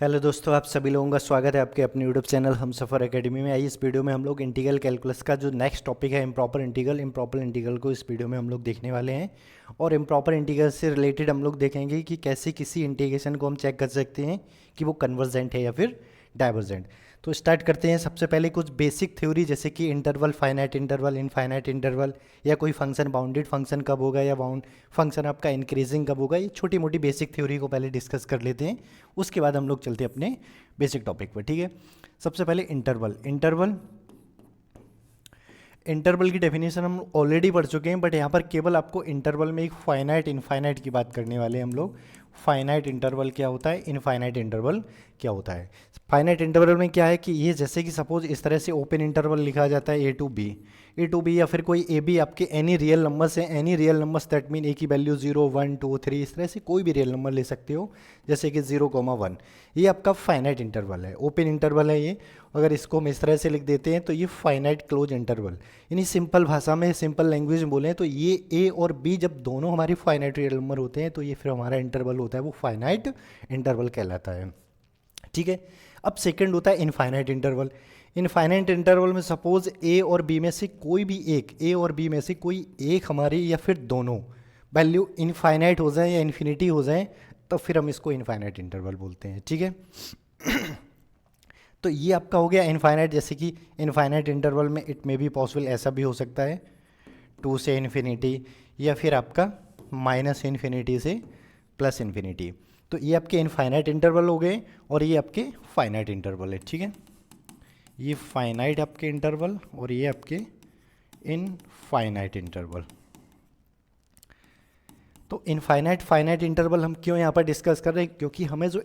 Hello दोस्तों, आप सभी लोगों का स्वागत है आपके अपने यूट्यूब चैनल हम सफ़र एकेडमी में। आइए इस वीडियो में हम लोग इंटीग्रल कैलकुलस का जो नेक्स्ट टॉपिक है इम्प्रॉपर इंटीग्रल को इस वीडियो में हम लोग देखने वाले हैं। और इम्प्रॉपर इंटीग्रल से रिलेटेड हम लोग देखेंगे कि कैसे किसी इंटीग्रेशन को हम चेक कर सकते हैं कि वो कन्वर्जेंट है या फिर डाइवर्जेंट। तो स्टार्ट करते हैं। सबसे पहले कुछ बेसिक थ्योरी जैसे कि interval, finite interval, infinite interval, या कोई फंक्शन बाउंडेड फंक्शन कब होगा या बाउंड फंक्शन आपका इंक्रीजिंग कब होगा। ये छोटी मोटी बेसिक थ्योरी को पहले डिस्कस कर लेते हैं, उसके बाद हम लोग चलते हैं अपने बेसिक टॉपिक पर। ठीक है, सबसे पहले इंटरवल की डेफिनेशन हम ऑलरेडी पढ़ चुके हैं, बट यहाँ पर केवल आपको इंटरवल में एक फाइनाइट इनफाइनाइट की बात करने वाले हैं हम लोग। फाइनाइट इंटरवल क्या होता है, इनफाइनाइट इंटरवल क्या होता है। फाइनाइट इंटरवल में क्या है कि ये जैसे कि सपोज इस तरह से ओपन इंटरवल लिखा जाता है ए टू बी, या फिर कोई ए बी आपके एनी रियल नंबर्स हैं, any real numbers that mean A की वैल्यू 0 1 2 3, इस तरह से कोई भी रियल नंबर ले सकते हो, जैसे कि 0,1। ये आपका फाइनाइट इंटरवल है, ओपन इंटरवल है ये। अगर इसको हम इस तरह से लिख देते हैं तो ये फाइनाइट क्लोज इंटरवल, यानी सिंपल भाषा में, सिंपल लैंग्वेज में बोलें तो ये ए और बी जब दोनों हमारी फाइनाइट रियल नंबर होते हैं तो ये फिर हमारा इंटरवल होता है, वो फाइनाइट इंटरवल कहलाता है। ठीक है, अब सेकंड होता है इनफाइनाइट इंटरवल। इनफाइनाइट इंटरवल में सपोज ए और बी में से कोई भी एक, ए और बी में से कोई एक हमारी या फिर दोनों वैल्यू इनफाइनाइट हो जाए या इन्फिनिटी हो जाए, तो फिर हम इसको इनफाइनाइट इंटरवल बोलते हैं। ठीक है, तो ये आपका हो गया इनफाइनाइट। जैसे कि इनफाइनाइट इंटरवल में इट मे बी पॉसिबल ऐसा भी हो सकता है 2 से इन्फिनिटी, या फिर आपका माइनस इन्फिनिटी से प्लस इन्फिनिटी। तो ये आपके इनफाइनाइट इंटरवल हो गए और ये आपके फाइनाइट इंटरवल है। ठीक है, ये फाइनाइट आपके इंटरवल और ये आपके इनफाइनाइट इंटरवल। तो इनफाइनाइट फाइनाइट इंटरवल हम क्यों यहाँ पर डिस्कस कर रहे हैं, क्योंकि हमें जो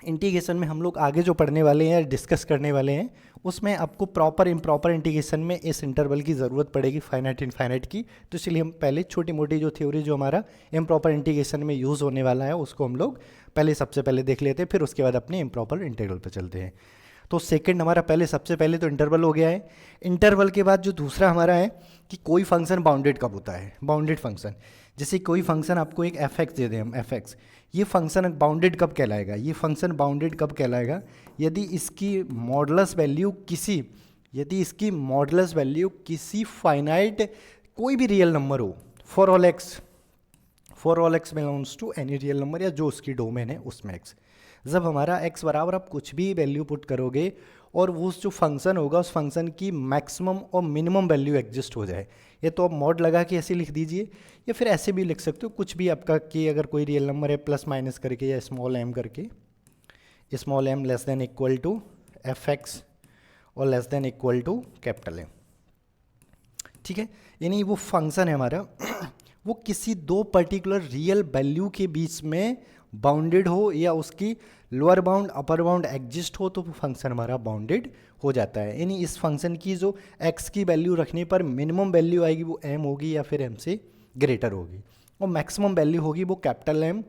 इंटीग्रेशन में हम लोग आगे जो पढ़ने वाले हैं या डिस्कस करने वाले हैं, उसमें आपको प्रॉपर इम्प्रॉपर इंटीग्रेशन में इस इंटरवल की ज़रूरत पड़ेगी, फाइनाइट इनफाइनाइट की। तो इसलिए हम पहले छोटी मोटी जो थ्योरी जो हमारा इम्प्रॉपर इंटीग्रेशन में यूज़ होने वाला है उसको हम लोग सबसे पहले देख लेते हैं, फिर उसके बाद अपने इम्प्रॉपर इंटीग्रल पर चलते हैं। तो सेकंड हमारा सबसे पहले तो इंटरवल हो गया है। इंटरवल के बाद जो दूसरा हमारा है कि कोई फंक्शन बाउंडेड कब होता है। बाउंडेड फंक्शन, जैसे कोई फंक्शन आपको एक एफ एक्स दे दें हम, एफ एक्स, ये फंक्शन बाउंडेड कब कहलाएगा, ये फंक्शन बाउंडेड कब कहलाएगा, यदि इसकी मॉडुलस वैल्यू किसी फाइनाइट कोई भी रियल नंबर हो, for all X belongs to any real number, या जो उसकी डोमेन है उसमें एक्स। जब हमारा x बराबर आप कुछ भी वैल्यू पुट करोगे और वो जो फंक्शन होगा उस फंक्शन की मैक्सिमम और मिनिमम वैल्यू एग्जिस्ट हो जाए, ये तो आप मॉड लगा के ऐसे लिख दीजिए, या फिर ऐसे भी लिख सकते हो कुछ भी आपका, कि अगर कोई रियल नंबर है प्लस माइनस करके या स्मॉल m करके, small m less than equal to F X और less than equal to capital M। ठीक है, यानी वो फंक्शन है हमारा वो किसी दो पर्टिकुलर रियल वैल्यू के बीच में बाउंडेड हो, या उसकी lower bound upper bound exist हो, तो फंक्शन हमारा बाउंडेड हो जाता है। यानी इस फंक्शन की जो x की वैल्यू रखने पर मिनिमम वैल्यू आएगी वो m होगी या फिर m से ग्रेटर होगी, और मैक्सिमम वैल्यू होगी वो कैपिटल M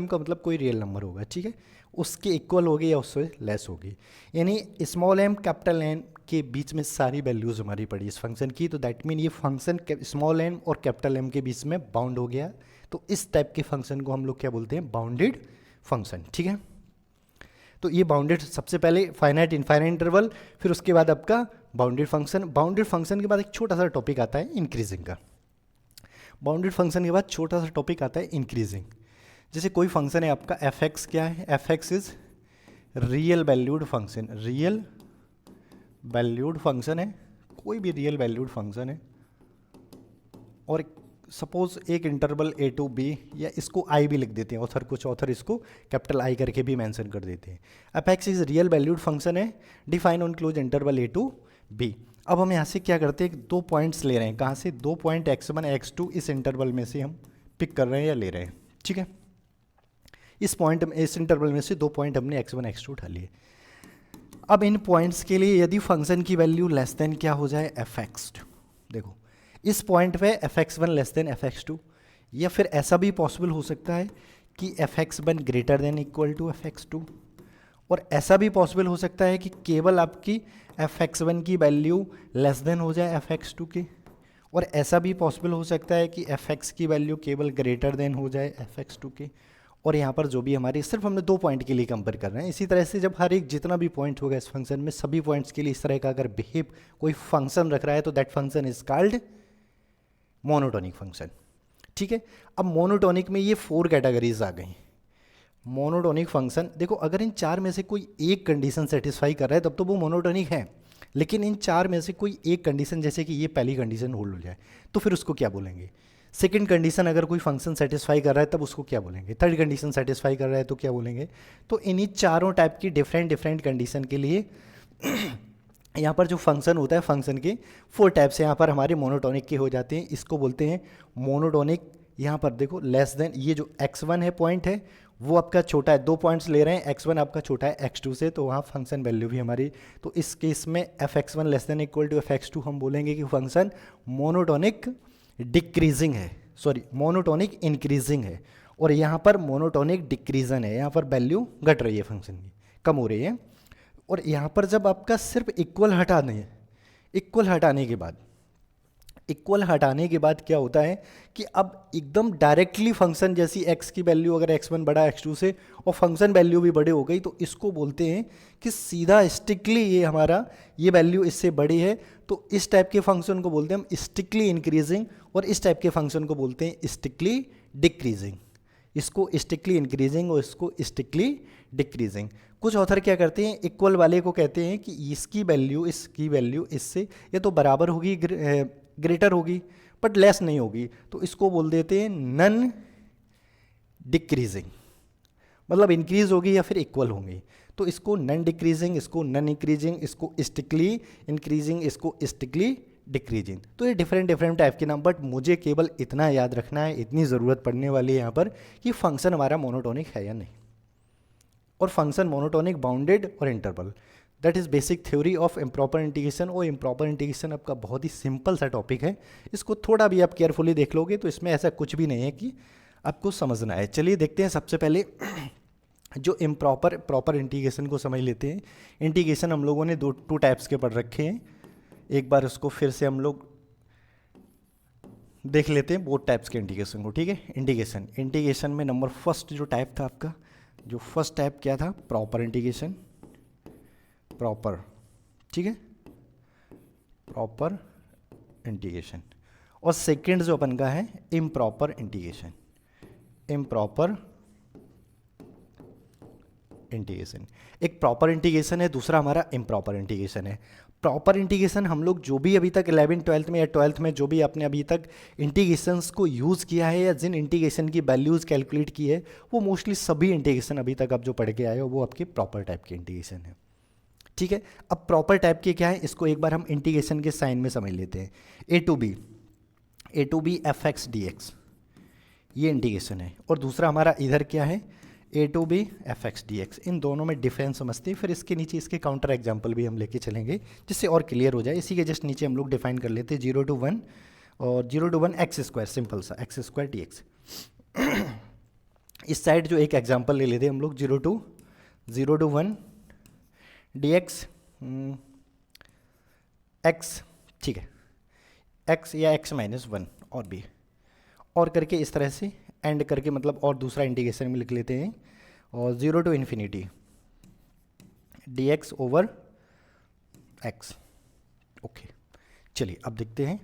का मतलब कोई रियल नंबर होगा, ठीक है, उसके इक्वल होगी या उससे लेस होगी। यानी स्मॉल m कैपिटल N के बीच में सारी वैल्यूज़ हमारी पड़ी इस फंक्शन की, तो दैट मीन ये फंक्शन स्मॉल m और कैपिटल M के बीच में बाउंड हो गया। तो इस टाइप के फंक्शन को हम लोग क्या बोलते हैं, बाउंडेड फंक्शन। ठीक है, तो ये बाउंडेड, सबसे पहले फाइनाइट इनफाइनाइट इंटरवल, फिर उसके बाद आपका बाउंडेड फंक्शन। बाउंडेड फंक्शन के बाद एक छोटा सा टॉपिक आता है इंक्रीजिंग का। बाउंडेड फंक्शन के बाद छोटा सा टॉपिक आता है इंक्रीजिंग। जैसे कोई फंक्शन है आपका एफ एक्स, क्या है, F X is real valued function, real valued function है, कोई भी रियल वैल्यूड फंक्शन है, और सपोज एक इंटरवल ए टू बी, या इसको आई भी लिख देते हैं कुछ ऑथर इसको कैपिटल आई करके भी मेंशन कर देते हैं। F X is real valued function है, define on close interval A to B. अब हम यहाँ से क्या करते हैं, दो पॉइंट्स ले रहे हैं, कहाँ से, दो पॉइंट x1 x2 इस इंटरवल में से हम पिक कर रहे हैं या ले रहे हैं। ठीक है, इस इंटरवल में से दो पॉइंट हमने x1 x2 उठा लिए। अब इन पॉइंट्स के लिए यदि फंक्शन की वैल्यू लेस देन क्या हो जाए, एफ एक्स, देखो इस पॉइंट पे fx1 लेस देन fx2, या फिर ऐसा भी पॉसिबल हो सकता है कि fx1 greater than equal to fx2, और ऐसा भी पॉसिबल हो सकता है कि केवल आपकी fx1 की वैल्यू लेस देन हो जाए fx2 के, और ऐसा भी पॉसिबल हो सकता है कि fx की वैल्यू केवल ग्रेटर देन हो जाए fx2 के, और यहाँ पर जो भी हमारी, सिर्फ हमने 2 पॉइंट के लिए कंपेयर कर रहे हैं। इसी तरह से जब हर एक जितना भी पॉइंट होगा इस फंक्शन में, सभी पॉइंट्स के लिए इस तरह का अगर बिहेव कोई फंक्शन रख रहा है तो that function is called monotonic function. ठीक है, अब मोनोटोनिक में ये 4 कैटेगरीज आ गई। मोनोटोनिक फंक्शन देखो, अगर इन 4 में से कोई एक कंडीशन सेटिस्फाई कर रहा है तब तो वो मोनोटोनिक है, लेकिन इन 4 में से कोई एक कंडीशन, जैसे कि ये पहली कंडीशन होल्ड हो जाए तो फिर उसको क्या बोलेंगे। सेकंड कंडीशन अगर कोई फंक्शन सेटिस्फाई कर रहा है तब उसको क्या बोलेंगे। थर्ड कंडीशन सेटिस्फाई कर रहा है तो क्या बोलेंगे। तो इन्हीं चारों टाइप की डिफरेंट डिफरेंट कंडीशन के लिए यहाँ पर जो फंक्शन होता है, फंक्शन के 4 टाइप्स यहाँ पर हमारे मोनोटोनिक के हो जाते हैं। इसको बोलते हैं मोनोटोनिक। यहाँ पर देखो लेस देन, ये जो x1 है पॉइंट है वो आपका छोटा है, 2 पॉइंट्स ले रहे हैं, x1 आपका छोटा है x2 से, तो वहाँ फंक्शन वैल्यू भी हमारी, तो इस केस में fx1 less than equal to fx2 हम बोलेंगे कि फंक्शन मोनोटोनिक डिक्रीजिंग है, सॉरी मोनोटोनिक इंक्रीजिंग है। और यहाँ पर मोनोटोनिक डिक्रीजन है, यहाँ पर वैल्यू घट रही है फंक्शन की, कम हो रही है। और यहाँ पर जब आपका सिर्फ इक्वल हटाने के बाद क्या होता है कि अब एकदम डायरेक्टली फंक्शन, जैसी x की वैल्यू अगर x1 बड़ा x2 से और फंक्शन वैल्यू भी बड़े हो गई, तो इसको बोलते हैं कि सीधा स्ट्रिक्टली ये हमारा ये वैल्यू इससे बड़ी है, तो इस टाइप के फंक्शन को बोलते हैं हम स्ट्रिक्टली इंक्रीजिंग, और इस टाइप के फंक्शन को बोलते हैं स्ट्रिक्टली डिक्रीजिंग। इसको स्ट्रिक्टली इंक्रीजिंग और इसको स्ट्रिक्टली डिक्रीजिंग। कुछ ऑथर क्या करते हैं, इक्वल वाले को कहते हैं कि इसकी वैल्यू इससे या तो बराबर होगी, ग्रेटर होगी, बट लेस नहीं होगी, तो इसको बोल देते हैं नन डिक्रीजिंग, मतलब इंक्रीज होगी या फिर इक्वल होंगी, तो इसको नन डिक्रीजिंग, इसको नन इंक्रीजिंग, इसको स्ट्रिक्टली इंक्रीजिंग, इसको स्ट्रिक्टली डिक्रीजिंग। तो ये डिफरेंट डिफरेंट टाइप के नाम, बट मुझे केवल इतना याद रखना है, इतनी ज़रूरत पड़ने वाली है यहाँ पर कि फंक्शन हमारा मोनोटोनिक है या नहीं, और फंक्शन मोनोटोनिक, बाउंडेड और interval. That is basic theory of improper integration. और इम्प्रॉपर इंटीग्रेशन आपका बहुत ही सिंपल सा टॉपिक है, इसको थोड़ा भी आप केयरफुली देख लोगे तो इसमें ऐसा कुछ भी नहीं है कि आपको समझना है। चलिए देखते हैं, सबसे पहले जो प्रॉपर इंटीग्रेशन को समझ लेते हैं। इंटीग्रेशन हम लोगों ने टू टाइप्स के पढ़ रखे हैं, एक बार उसको फिर से हम लोग देख लेते हैं बोथ टाइप्स के इंटीग्रेशन को। ठीक है, इंटीग्रेशन में नंबर फर्स्ट जो टाइप था आपका, जो फर्स्ट टाइप क्या था, प्रॉपर इंटीग्रेशन, प्रॉपर, ठीक है, प्रॉपर इंटीग्रेशन। और सेकंड जो अपन का है इम्प्रॉपर इंटीग्रेशन, इम्प्रॉपर इंटीग्रेशन। एक प्रॉपर इंटीग्रेशन है, दूसरा हमारा इम्प्रॉपर इंटीग्रेशन है। प्रॉपर इंटीग्रेशन हम लोग जो भी अभी तक 11th 12th में या 12th में जो भी आपने अभी तक इंटीग्रेशंस को यूज़ किया है या जिन इंटीग्रेशन की वैल्यूज़ कैलकुलेट की है, वो मोस्टली सभी इंटीग्रेशन अभी तक आप जो पढ़ के आए हो वो आपके प्रॉपर टाइप के इंटीग्रेशन है। ठीक है, अब प्रॉपर टाइप के क्या है, इसको एक बार हम इंटीग्रेशन के साइन में समझ लेते हैं। A to B F X D X, ये इंटीग्रेशन है। और दूसरा हमारा इधर क्या है, A to B F X D X. इन दोनों में डिफरेंस समझते हैं, फिर इसके नीचे इसके काउंटर एग्जाम्पल भी हम लेके चलेंगे जिससे और क्लियर हो जाए। इसी के जस्ट नीचे हम लोग डिफाइन कर लेते हैं 0 to 1 और 0 to 1 एक्स स्क्वायर, सिंपल सा एक्स स्क्वायर डी एक्स। इस साइड जो एक एग्जाम्पल ले लेते हैं हम लोग 0 to 1 डी एक्स एक्स, ठीक है, एक्स या एक्स माइनस 1 और भी, और करके इस तरह से एंड करके, मतलब और दूसरा इंटीग्रेशन में लिख लेते हैं। और 0 to infinity D x over x. Okay, चलिए अब देखते हैं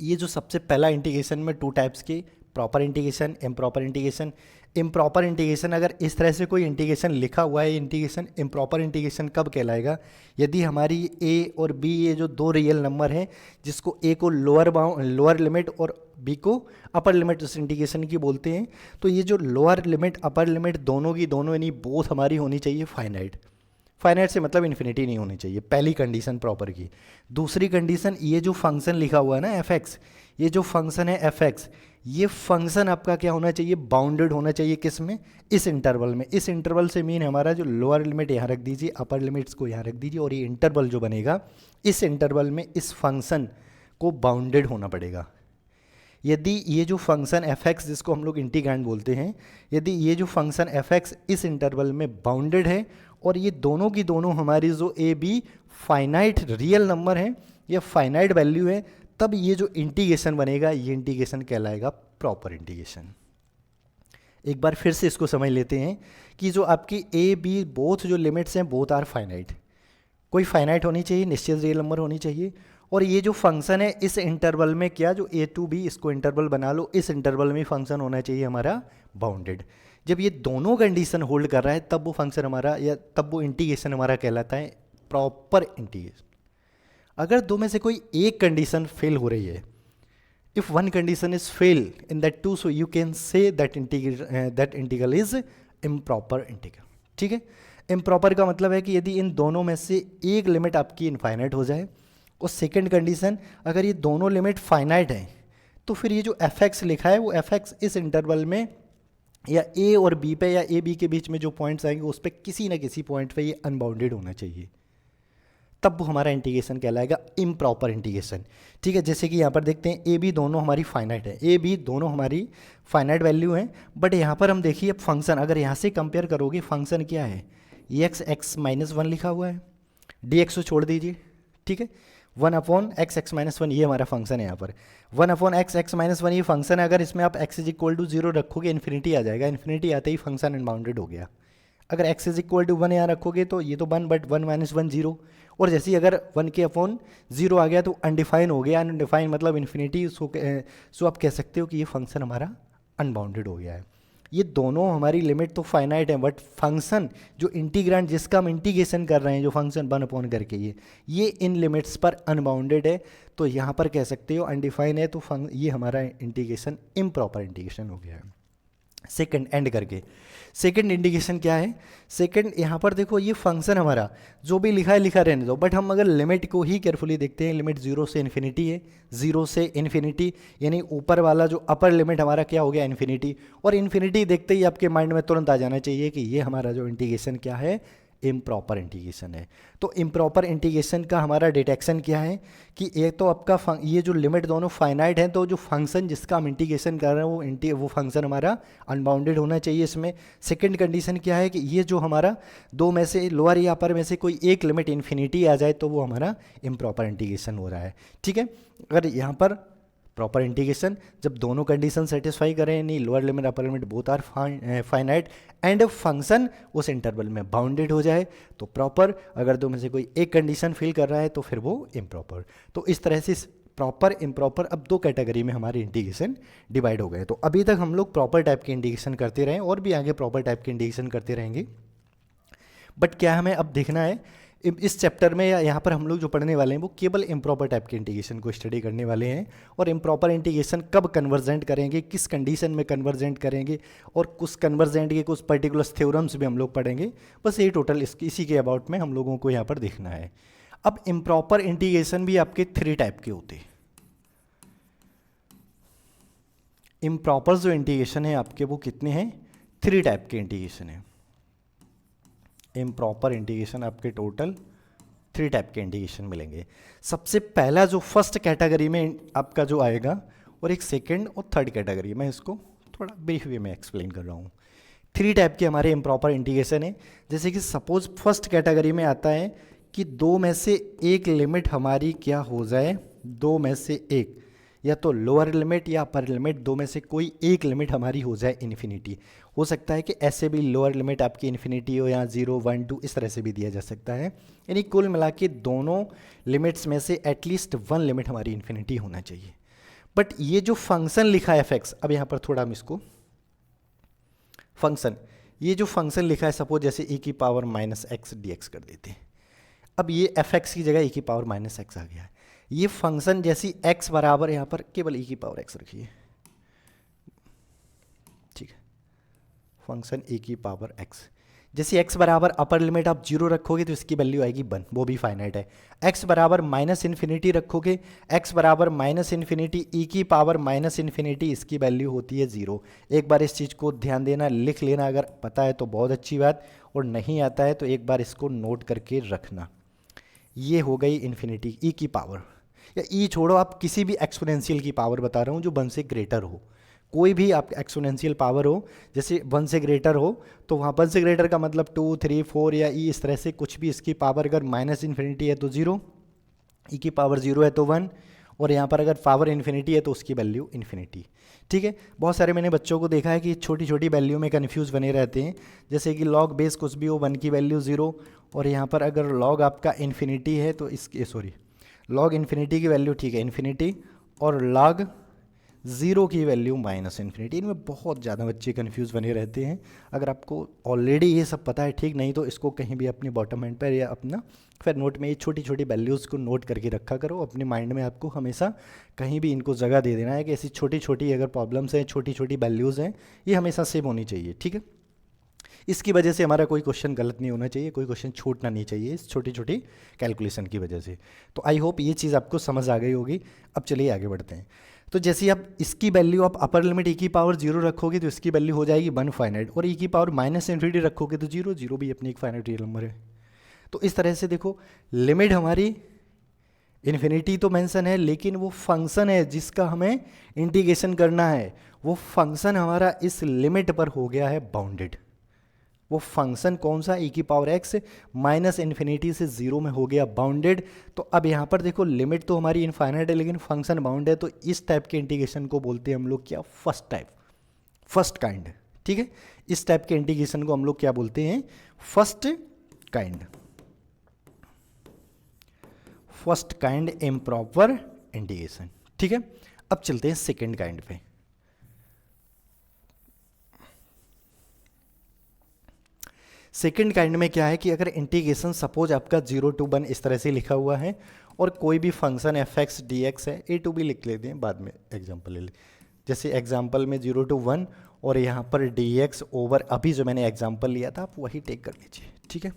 ये जो सबसे पहला इंटीग्रेशन में 2 टाइप्स के, proper integration, improper integration. Improper integration अगर इस तरह से कोई इंटीग्रेशन लिखा हुआ है, इंटीग्रेशन इम्प्रॉपर इंटीग्रेशन कब कहलाएगा, यदि हमारी ए और बी ये जो 2 रियल नंबर हैं, जिसको ए को लोअर लिमिट और बी को अपर लिमिट उस इंटीग्रेशन की बोलते हैं, तो ये जो लोअर लिमिट अपर लिमिट दोनों की दोनों यानी बोथ हमारी होनी चाहिए फाइनाइट। फाइनाइट से मतलब इन्फिनिटी नहीं होनी चाहिए, पहली कंडीशन प्रॉपर की। दूसरी कंडीशन, ये जो फंक्शन लिखा हुआ है ना एफ एक्स, ये जो फंक्शन है एफ एक्स, ये फंक्शन आपका क्या होना चाहिए, बाउंडेड होना चाहिए, किस में, इस इंटरवल में। इस इंटरवल से मीन हमारा जो लोअर लिमिट यहाँ रख दीजिए, अपर लिमिट्स को यहाँ रख दीजिए, और ये इंटरवल जो बनेगा, इस इंटरवल में इस फंक्शन को बाउंडेड होना पड़ेगा। यदि ये जो फंक्शन एफ एक्स, जिसको हम लोग इंटीग्रैंड बोलते हैं, यदि ये जो फंक्शन एफ एक्स इस इंटरवल में बाउंडेड है और ये दोनों की दोनों हमारी जो A be finite real number है या फाइनाइट वैल्यू है, तब ये जो इंटीग्रेशन बनेगा, ये इंटीग्रेशन कहलाएगा प्रॉपर इंटीग्रेशन। एक बार फिर से इसको समझ लेते हैं कि जो आपकी ए बी बोथ जो लिमिट्स हैं बोथ आर फाइनाइट, कोई फाइनाइट होनी चाहिए, निश्चित रियल नंबर होनी चाहिए। और ये जो फंक्शन है इस इंटरवल में क्या, जो ए टू बी इसको इंटरवल बना लो, इस इंटरवल में फंक्शन होना चाहिए हमारा बाउंडेड। जब ये दोनों कंडीशन होल्ड कर रहा है तब वो फंक्शन हमारा या तब वो इंटीग्रेशन हमारा कहलाता है प्रॉपर इंटीग्रेशन। अगर दो में से कोई एक कंडीशन फेल हो रही है, if one condition is fail in that two, so you can say that integral is improper integral। ठीक है, improper का मतलब है कि यदि इन दोनों में से एक लिमिट आपकी इनफाइनाइट हो जाए और सेकंड कंडीशन अगर ये दोनों लिमिट फाइनाइट हैं तो फिर ये जो fx लिखा है वो fx इस इंटरवल में या a और b पे या a b के बीच में जो पॉइंट्स आएंगे उस पर किसी ना किसी पॉइंट पे ये अनबाउंडेड होना चाहिए, तब वो हमारा इंटीग्रेशन कहलाएगा इम्प्रॉपर इंटीग्रेशन। ठीक है, जैसे कि यहाँ पर देखते हैं ए बी दोनों हमारी फाइनाइट है, ए बी दोनों हमारी फाइनाइट वैल्यू हैं, बट यहाँ पर हम देखिए अब फंक्शन अगर यहाँ से कंपेयर करोगे फंक्शन क्या है, ये एक्स माइनस वन लिखा हुआ है, डी एक्स को छोड़ दीजिए। ठीक है, 1/x माइनस वन ये हमारा फंक्शन है, यहाँ पर 1/x माइनस वन ये फंक्शन है। अगर इसमें आप x इज इक्वल टू 0 रखोगे इन्फिनिटी आ जाएगा, इन्फिनिटी आते ही फंक्शन अनबाउंडेड हो गया। अगर x इज इक्वल टू 1 यहाँ रखोगे तो ये तो 1 बट 1 माइनस 1 0, और जैसे ही अगर 1 के अपॉन 0 आ गया तो अनडिफाइन हो गया, अनडिफाइन मतलब इन्फिनिटी। सो आप कह सकते हो कि ये फंक्शन हमारा अनबाउंडेड हो गया है। ये दोनों हमारी लिमिट तो फाइनाइट है, बट फंक्शन जो इंटीग्रांड जिसका हम इंटीग्रेशन कर रहे हैं, जो फंक्शन 1 अपॉन करके ये इन लिमिट्स पर अनबाउंडेड है, तो यहाँ पर कह सकते हो अनडिफाइन है, तो ये हमारा इंटीग्रेशन इम्प्रॉपर इंटीग्रेशन हो गया है। सेकंड एंड करके सेकंड इंडिकेशन क्या है, सेकंड यहाँ पर देखो ये फंक्शन हमारा जो भी लिखा है लिखा रहने दो, बट हम अगर लिमिट को ही केयरफुली देखते हैं, लिमिट 0 से इन्फिनिटी है, 0 से इन्फिनिटी यानी ऊपर वाला जो अपर लिमिट हमारा क्या हो गया इन्फिनिटी, और इन्फिनिटी देखते ही आपके माइंड में तुरंत आ जाना चाहिए कि ये हमारा जो इंटीग्रेशन क्या है, इम्प्रॉपर इंटीग्रेशन है। तो इम्प्रॉपर इंटीग्रेशन का हमारा डिटेक्शन क्या है कि एक तो आपका ये जो लिमिट दोनों फाइनाइट हैं, तो जो फंक्शन जिसका हम इंटीग्रेशन कर रहे हैं वो फंक्शन हमारा अनबाउंडेड होना चाहिए इसमें। सेकंड कंडीशन क्या है कि ये जो हमारा दो में से लोअर या अपर में से कोई एक लिमिट इन्फिनिटी आ जाए तो वो हमारा इम्प्रॉपर इंटीग्रेशन हो रहा है। ठीक है, अगर यहाँ पर प्रॉपर इंटीग्रेशन जब दोनों कंडीशन सेटिस्फाई करें, नहीं lower limit upper limit both are finite and function उस इंटरवल में बाउंडेड हो जाए तो प्रॉपर, अगर दो में से कोई एक कंडीशन फिल कर रहा है तो फिर वो इम्प्रॉपर। तो इस तरह से प्रॉपर इम्प्रॉपर अब दो कैटेगरी में हमारे इंटीग्रेशन डिवाइड हो गए। तो अभी तक हम लोग प्रॉपर टाइप के इंटीग्रेशन करते रहे और भी आगे प्रॉपर टाइप के इंटीग्रेशन करते रहेंगे, बट क्या हमें अब देखना है इस चैप्टर में या यहाँ पर हम लोग जो पढ़ने वाले हैं वो केवल इम्प्रॉपर टाइप के इंटीग्रेशन को स्टडी करने वाले हैं, और इम्प्रॉपर इंटीग्रेशन कब कन्वर्जेंट करेंगे, किस कंडीशन में कन्वर्जेंट करेंगे, और कुछ कन्वर्जेंट के कुछ पर्टिकुलर थ्योरम्स भी हम लोग पढ़ेंगे। बस ये टोटल इसी के अबाउट में हम लोगों को यहाँ पर देखना है। अब इम्प्रॉपर इंटीग्रेशन भी आपके 3 टाइप के होते हैं। इम्प्रॉपर जो इंटीग्रेशन है आपके वो कितने हैं, 3 टाइप के इंटीग्रेशन है। इम्प्रॉपर इंटीग्रेशन आपके टोटल 3 टाइप के इंटीग्रेशन मिलेंगे। सबसे पहला जो फर्स्ट कैटेगरी में आपका जो आएगा, और एक सेकंड और थर्ड कैटेगरी, मैं इसको थोड़ा ब्रीफ वे में एक्सप्लेन कर रहा हूँ। 3 टाइप के हमारे इम्प्रॉपर इंटीग्रेशन है। जैसे कि सपोज फर्स्ट कैटेगरी में आता है कि दो में से एक लिमिट हमारी क्या हो जाए, दो में से एक, या तो लोअर लिमिट या अपर लिमिट, दो में से कोई एक लिमिट हमारी हो जाए इन्फिनिटी। हो सकता है कि ऐसे भी लोअर लिमिट आपकी इन्फिनिटी हो, या 0 1 2 इस तरह से भी दिया जा सकता है। यानी कुल मिला के दोनों लिमिट्स में से एटलीस्ट 1 लिमिट हमारी इन्फिनिटी होना चाहिए। बट ये जो फंक्शन लिखा है fx, अब यहाँ पर थोड़ा हम इसको फंक्शन, ये जो फंक्शन लिखा है सपोज जैसे e की पावर -x dx कर देते हैं। अब ये fx की जगह e की पावर -x आ गया है। ये फंक्शन जैसी x बराबर, यहाँ पर केवल e की पावर x रखिए, ठीक है, फंक्शन e की पावर x, जैसे x बराबर अपर लिमिट आप 0 रखोगे तो इसकी वैल्यू आएगी 1, वो भी फाइनाइट है। x बराबर -इन्फिनिटी रखोगे, x बराबर -इन्फिनिटी e की पावर -इन्फिनिटी, इसकी वैल्यू होती है 0। एक बार इस चीज़ को ध्यान देना, लिख लेना, अगर पता है तो बहुत अच्छी बात, और नहीं आता है तो एक बार इसको नोट करके रखना। ये हो गई इन्फिनिटी e की पावर, या e छोड़ो, आप किसी भी एक्सपोनेंशियल की पावर बता रहा हूँ जो 1 से ग्रेटर हो, कोई भी आप एक्सपोनेंशियल पावर हो, जैसे 1 से ग्रेटर हो तो वहाँ 1 से ग्रेटर का मतलब 2 3 4 या e इस तरह से कुछ भी इसकी पावर, अगर -इन्फिनिटी है तो 0, e की पावर 0 है तो 1, और यहाँ पर अगर पावर इन्फिनिटी है तो उसकी वैल्यू इन्फिनिटी। ठीक है, बहुत सारे मैंने बच्चों को देखा है कि छोटी छोटी वैल्यू में कन्फ्यूज़ बने रहते हैं, जैसे कि लॉग बेस कुछ भी हो, 1 की वैल्यू 0, और यहाँ पर अगर लॉग आपका इन्फिनिटी है तो इसके लॉग इन्फिनिटी की वैल्यू ठीक है इन्फिनिटी, और लॉग 0 की वैल्यू माइनस इन्फिनिटी। इनमें बहुत ज़्यादा बच्चे कंफ्यूज बने रहते हैं। अगर आपको ऑलरेडी ये सब पता है ठीक, नहीं तो इसको कहीं भी अपने बॉटम एंड पर या अपना फिर नोट में ये छोटी छोटी वैल्यूज़ को नोट करके रखा करो अपने माइंड में। आपको हमेशा कहीं भी इनको जगह दे देना है कि ऐसी छोटी छोटी अगर प्रॉब्लम्स हैं, छोटी छोटी वैल्यूज़ हैं, ये हमेशा सेव होनी चाहिए। ठीक है, इसकी वजह से हमारा कोई क्वेश्चन गलत नहीं होना चाहिए, कोई क्वेश्चन छूटना नहीं चाहिए इस छोटी छोटी कैलकुलेशन की वजह से। तो आई होप ये चीज़ आपको समझ आ गई होगी। अब चलिए आगे बढ़ते हैं। तो जैसे आप इसकी वैल्यू आप अपर लिमिट e की पावर 0 रखोगे तो इसकी वैल्यू हो जाएगी 1 फाइनाइट, और e की पावर माइनस इन्फिनिटी रखोगे तो 0, 0 भी अपनी एक फाइनाइट रियल नंबर है। तो इस तरह से देखो, लिमिट हमारी इन्फिनिटी तो मेंशन है, लेकिन वो फंक्शन है जिसका हमें इंटीग्रेशन करना है, वो फंक्शन हमारा इस लिमिट पर हो गया है बाउंडेड। वो फंक्शन कौन सा, e की पावर x माइनस इन्फिनिटी से 0 में हो गया बाउंडेड। तो अब यहाँ पर देखो, लिमिट तो हमारी इनफाइनाइट है लेकिन फंक्शन बाउंड है, तो इस टाइप के इंटीग्रेशन को बोलते हैं हम लोग क्या, फर्स्ट टाइप, फर्स्ट काइंड। ठीक है, इस टाइप के इंटीग्रेशन को हम लोग क्या बोलते हैं, first kind, first kind improper integration. ठीक है, अब चलते हैं सेकेंड काइंड पे। सेकेंड काइंड में क्या है कि अगर इंटीग्रेशन सपोज आपका 0 to 1 इस तरह से लिखा हुआ है, और कोई भी function F X D x है, ए टू भी लिख लेते हैं बाद में एग्जाम्पल ले, जैसे एग्जाम्पल में 0 to 1 और यहाँ पर डी एक्स ओवर अभी जो मैंने एग्जाम्पल लिया था आप वही टेक कर लीजिए। ठीक है,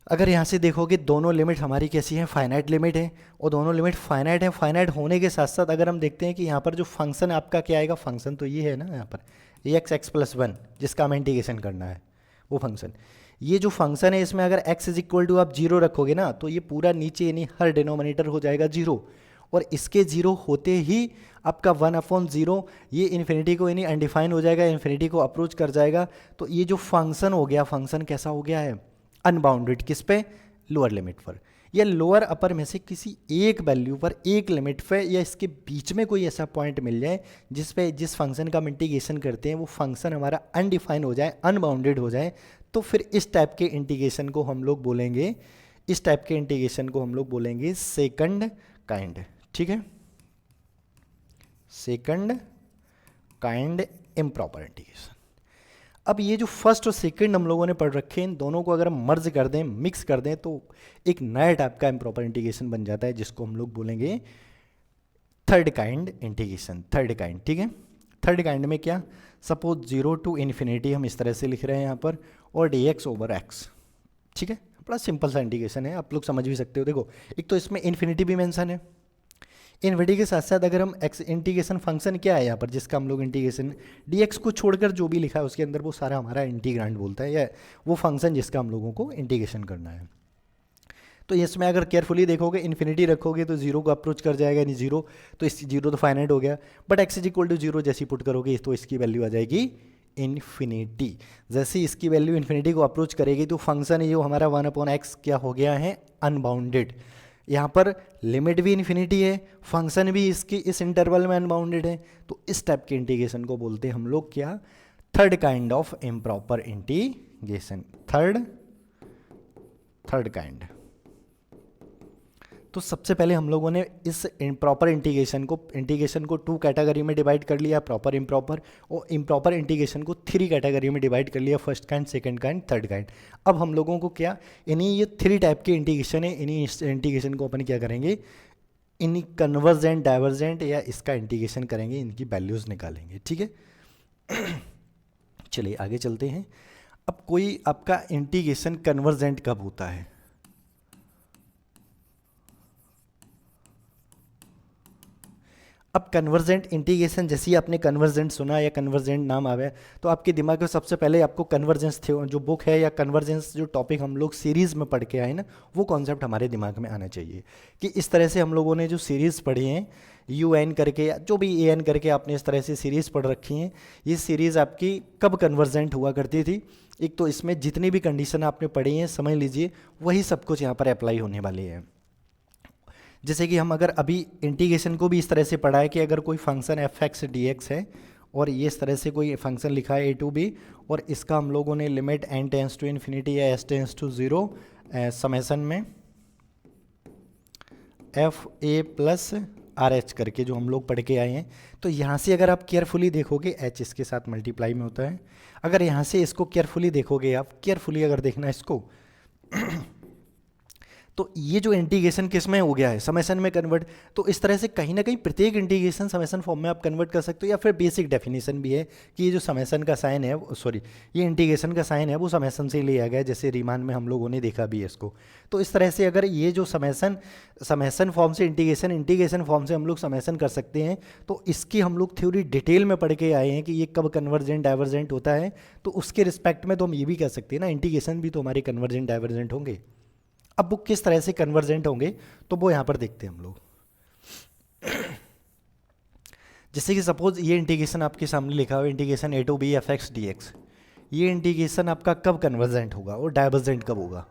अगर यहाँ से देखोगे दोनों लिमिट हमारी कैसी है, फाइनाइट लिमिट है, और दोनों लिमिट फाइनाइट है। फाइनाइट होने के साथ साथ अगर हम देखते हैं कि यहाँ पर जो फंक्शन आपका क्या आएगा, फंक्शन तो ये है ना यहाँ पर ए एक्स एक्स प्लस 1 जिसका हमें इंटीग्रेशन करना है, वो फंक्शन, ये जो फंक्शन है इसमें अगर x इज इक्वल टू आप 0 रखोगे ना तो ये पूरा नीचे यानी हर डिनोमिनेटर हो जाएगा 0, और इसके 0 होते ही आपका 1/0 ये इन्फिनिटी को यानी अनडिफाइन हो जाएगा, इन्फिनिटी को अप्रोच कर जाएगा। तो ये जो फंक्शन हो गया, फंक्शन कैसा हो गया है, अनबाउंडेड। किस पे, लोअर लिमिट पर, या लोअर अपर में से किसी एक वैल्यू पर, एक लिमिट पे, या इसके बीच में कोई ऐसा पॉइंट मिल जाए जिस पे जिस फंक्शन का हम इंटीग्रेशन करते हैं वो फंक्शन हमारा अनडिफाइंड हो जाए, अनबाउंडेड हो जाए, तो फिर इस टाइप के इंटीग्रेशन को हम लोग बोलेंगे, इस टाइप के इंटीग्रेशन को हम लोग बोलेंगे सेकंड काइंड। ठीक है, सेकंड काइंड इम्प्रॉपर इंटीग्रेशन। अब ये जो फर्स्ट और सेकंड हम लोगों ने पढ़ रखे हैं, इन दोनों को अगर हम मर्ज कर दें, मिक्स कर दें, तो एक नया टाइप का इम्प्रॉपर इंटीग्रेशन बन जाता है जिसको हम लोग बोलेंगे third kind integration, third kind. ठीक है, थर्ड काइंड में क्या, सपोज 0 to इन्फिनिटी हम इस तरह से लिख रहे हैं यहाँ पर, और डी एक्स ओवर एक्स। ठीक है, बड़ा सिंपल सा इंटीग्रेशन है, आप लोग समझ भी सकते हो। देखो, एक तो इसमें इन्फिनिटी भी मेंशन है, इन्फिनिटी के साथ साथ अगर हम एक्स इंटीग्रेशन फंक्शन क्या है यहाँ पर जिसका हम लोग इंटीग्रेशन, डी एक्स को छोड़कर जो भी लिखा है उसके अंदर वो सारा हमारा इंटीग्रांड बोलता है, या वो फंक्शन जिसका हम लोगों को इंटीग्रेशन करना है। तो इसमें अगर केयरफुली देखोगे, इन्फिनिटी रखोगे तो 0 को अप्रोच कर जाएगा, यानी 0, तो इस 0 तो फाइनाइट हो गया, but x is equal to 0 जैसी पुट करोगे तो इसकी वैल्यू आ जाएगी इन्फिनिटी। जैसे इसकी वैल्यू इन्फिनिटी को अप्रोच करेगी तो फंक्शन ये जो हमारा 1/x क्या हो गया है, अनबाउंडेड। यहाँ पर लिमिट भी इन्फिनिटी है, फंक्शन भी इसकी इस इंटरवल में अनबाउंडेड है, तो इस टाइप के इंटीग्रेशन को बोलते हैं हम लोग क्या, third kind of improper integration, third kind. तो सबसे पहले हम लोगों ने इस इम्प्रॉपर इंटीग्रेशन को 2 कैटेगरी में डिवाइड कर लिया, प्रॉपर इम्प्रॉपर, और इम्प्रॉपर इंटीग्रेशन को 3 कैटेगरी में डिवाइड कर लिया, first kind, second kind, third kind. अब हम लोगों को क्या, इन्हीं ये 3 टाइप के इंटीग्रेशन है, इन्हीं इंटीग्रेशन को अपन क्या करेंगे, इन्हीं कन्वर्जेंट, डाइवर्जेंट या इसका इंटीग्रेशन करेंगे, इनकी वैल्यूज़ निकालेंगे। ठीक है, चलिए आगे चलते हैं। अब कोई आपका इंटीग्रेशन कन्वर्जेंट कब होता है, अब कन्वर्जेंट इंटीग्रेशन, जैसे ही आपने कन्वर्जेंट सुना या कन्वर्जेंट नाम आवे तो आपके दिमाग में सबसे पहले आपको कन्वर्जेंस जो बुक है या कन्वर्जेंस जो टॉपिक हम लोग सीरीज़ में पढ़ के आए ना, वो कॉन्सेप्ट हमारे दिमाग में आना चाहिए कि इस तरह से हम लोगों ने जो सीरीज़ पढ़ी हैं, UN करके या जो भी AN करके आपने इस तरह से सीरीज़ पढ़ रखी हैं, ये सीरीज़ आपकी कब कन्वर्जेंट हुआ करती थी। एक तो इसमें जितनी भी कंडीशन आपने पढ़ी हैं समझ लीजिए वही सब कुछ यहाँ पर अप्लाई होने वाली है। जैसे कि हम अगर अभी इंटीग्रेशन को भी इस तरह से पढ़ा है कि अगर कोई function F X D x है और ये इस तरह से कोई फंक्शन लिखा है ए टू बी, और इसका हम लोगों ने limit N tends to infinity या S tends to zero summation में F A plus R H करके जो हम लोग पढ़ के आए हैं, तो यहाँ से अगर आप केयरफुली देखोगे एच इसके साथ मल्टीप्लाई में होता है। अगर यहाँ से इसको केयरफुली देखोगे, आप केयरफुली अगर देखना इसको तो ये जो इंटीग्रेशन किस में हो गया है, समेशन में कन्वर्ट। तो इस तरह से कहीं ना कहीं प्रत्येक इंटीग्रेशन समेशन फॉर्म में आप कन्वर्ट कर सकते हो, या फिर बेसिक डेफिनेशन भी है कि ये जो समेशन का साइन है, सॉरी ये इंटीग्रेशन का साइन है वो समेशन से लिया गया है, जैसे रीमान में हम लोगों ने देखा भी है इसको। तो इस तरह से अगर ये जो समेशन फॉर्म से इंटीग्रेशन फॉर्म से हम लोग समेशन कर सकते हैं, तो इसकी हम लोग थ्योरी डिटेल में पढ़ के आए हैं कि ये कब कन्वर्जेंट डाइवर्जेंट होता है। तो उसके रिस्पेक्ट में तो हम ये भी कह सकते हैं ना, इंटीग्रेशन भी तो हमारे कन्वर्जेंट डाइवर्जेंट होंगे। अब वो किस तरह से कन्वर्जेंट होंगे तो वो यहां पर देखते हैं हम लोग। जैसे कि सपोज ये इंटीग्रेशन आपके सामने लिखा हुआ integration A to B F X D X, ये इंटीग्रेशन आपका कब कन्वर्जेंट होगा और डाइवर्जेंट कब होगा।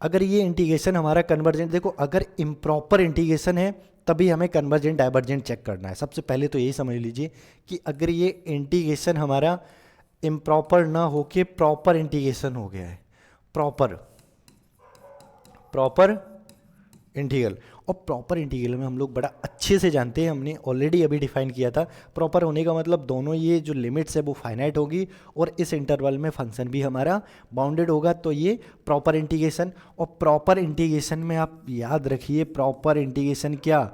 अगर ये इंटीग्रेशन हमारा कन्वर्जेंट, देखो अगर इम्प्रॉपर इंटीग्रेशन है तभी हमें कन्वर्जेंट डाइवर्जेंट चेक करना है। सबसे पहले तो यही समझ लीजिए कि अगर ये इंटीग्रेशन हमारा इम्प्रॉपर ना होके प्रॉपर इंटीग्रेशन हो गया है, प्रॉपर इंटीग्रल, और प्रॉपर इंटीग्रल में हम लोग बड़ा अच्छे से जानते हैं, हमने ऑलरेडी अभी डिफाइन किया था। प्रॉपर होने का मतलब दोनों ये जो लिमिट्स है वो फाइनाइट होगी और इस इंटरवल में फंक्शन भी हमारा बाउंडेड होगा, तो ये प्रॉपर इंटीग्रेशन। और प्रॉपर इंटीग्रेशन में आप याद रखिए, प्रॉपर इंटीग्रेशन क्या,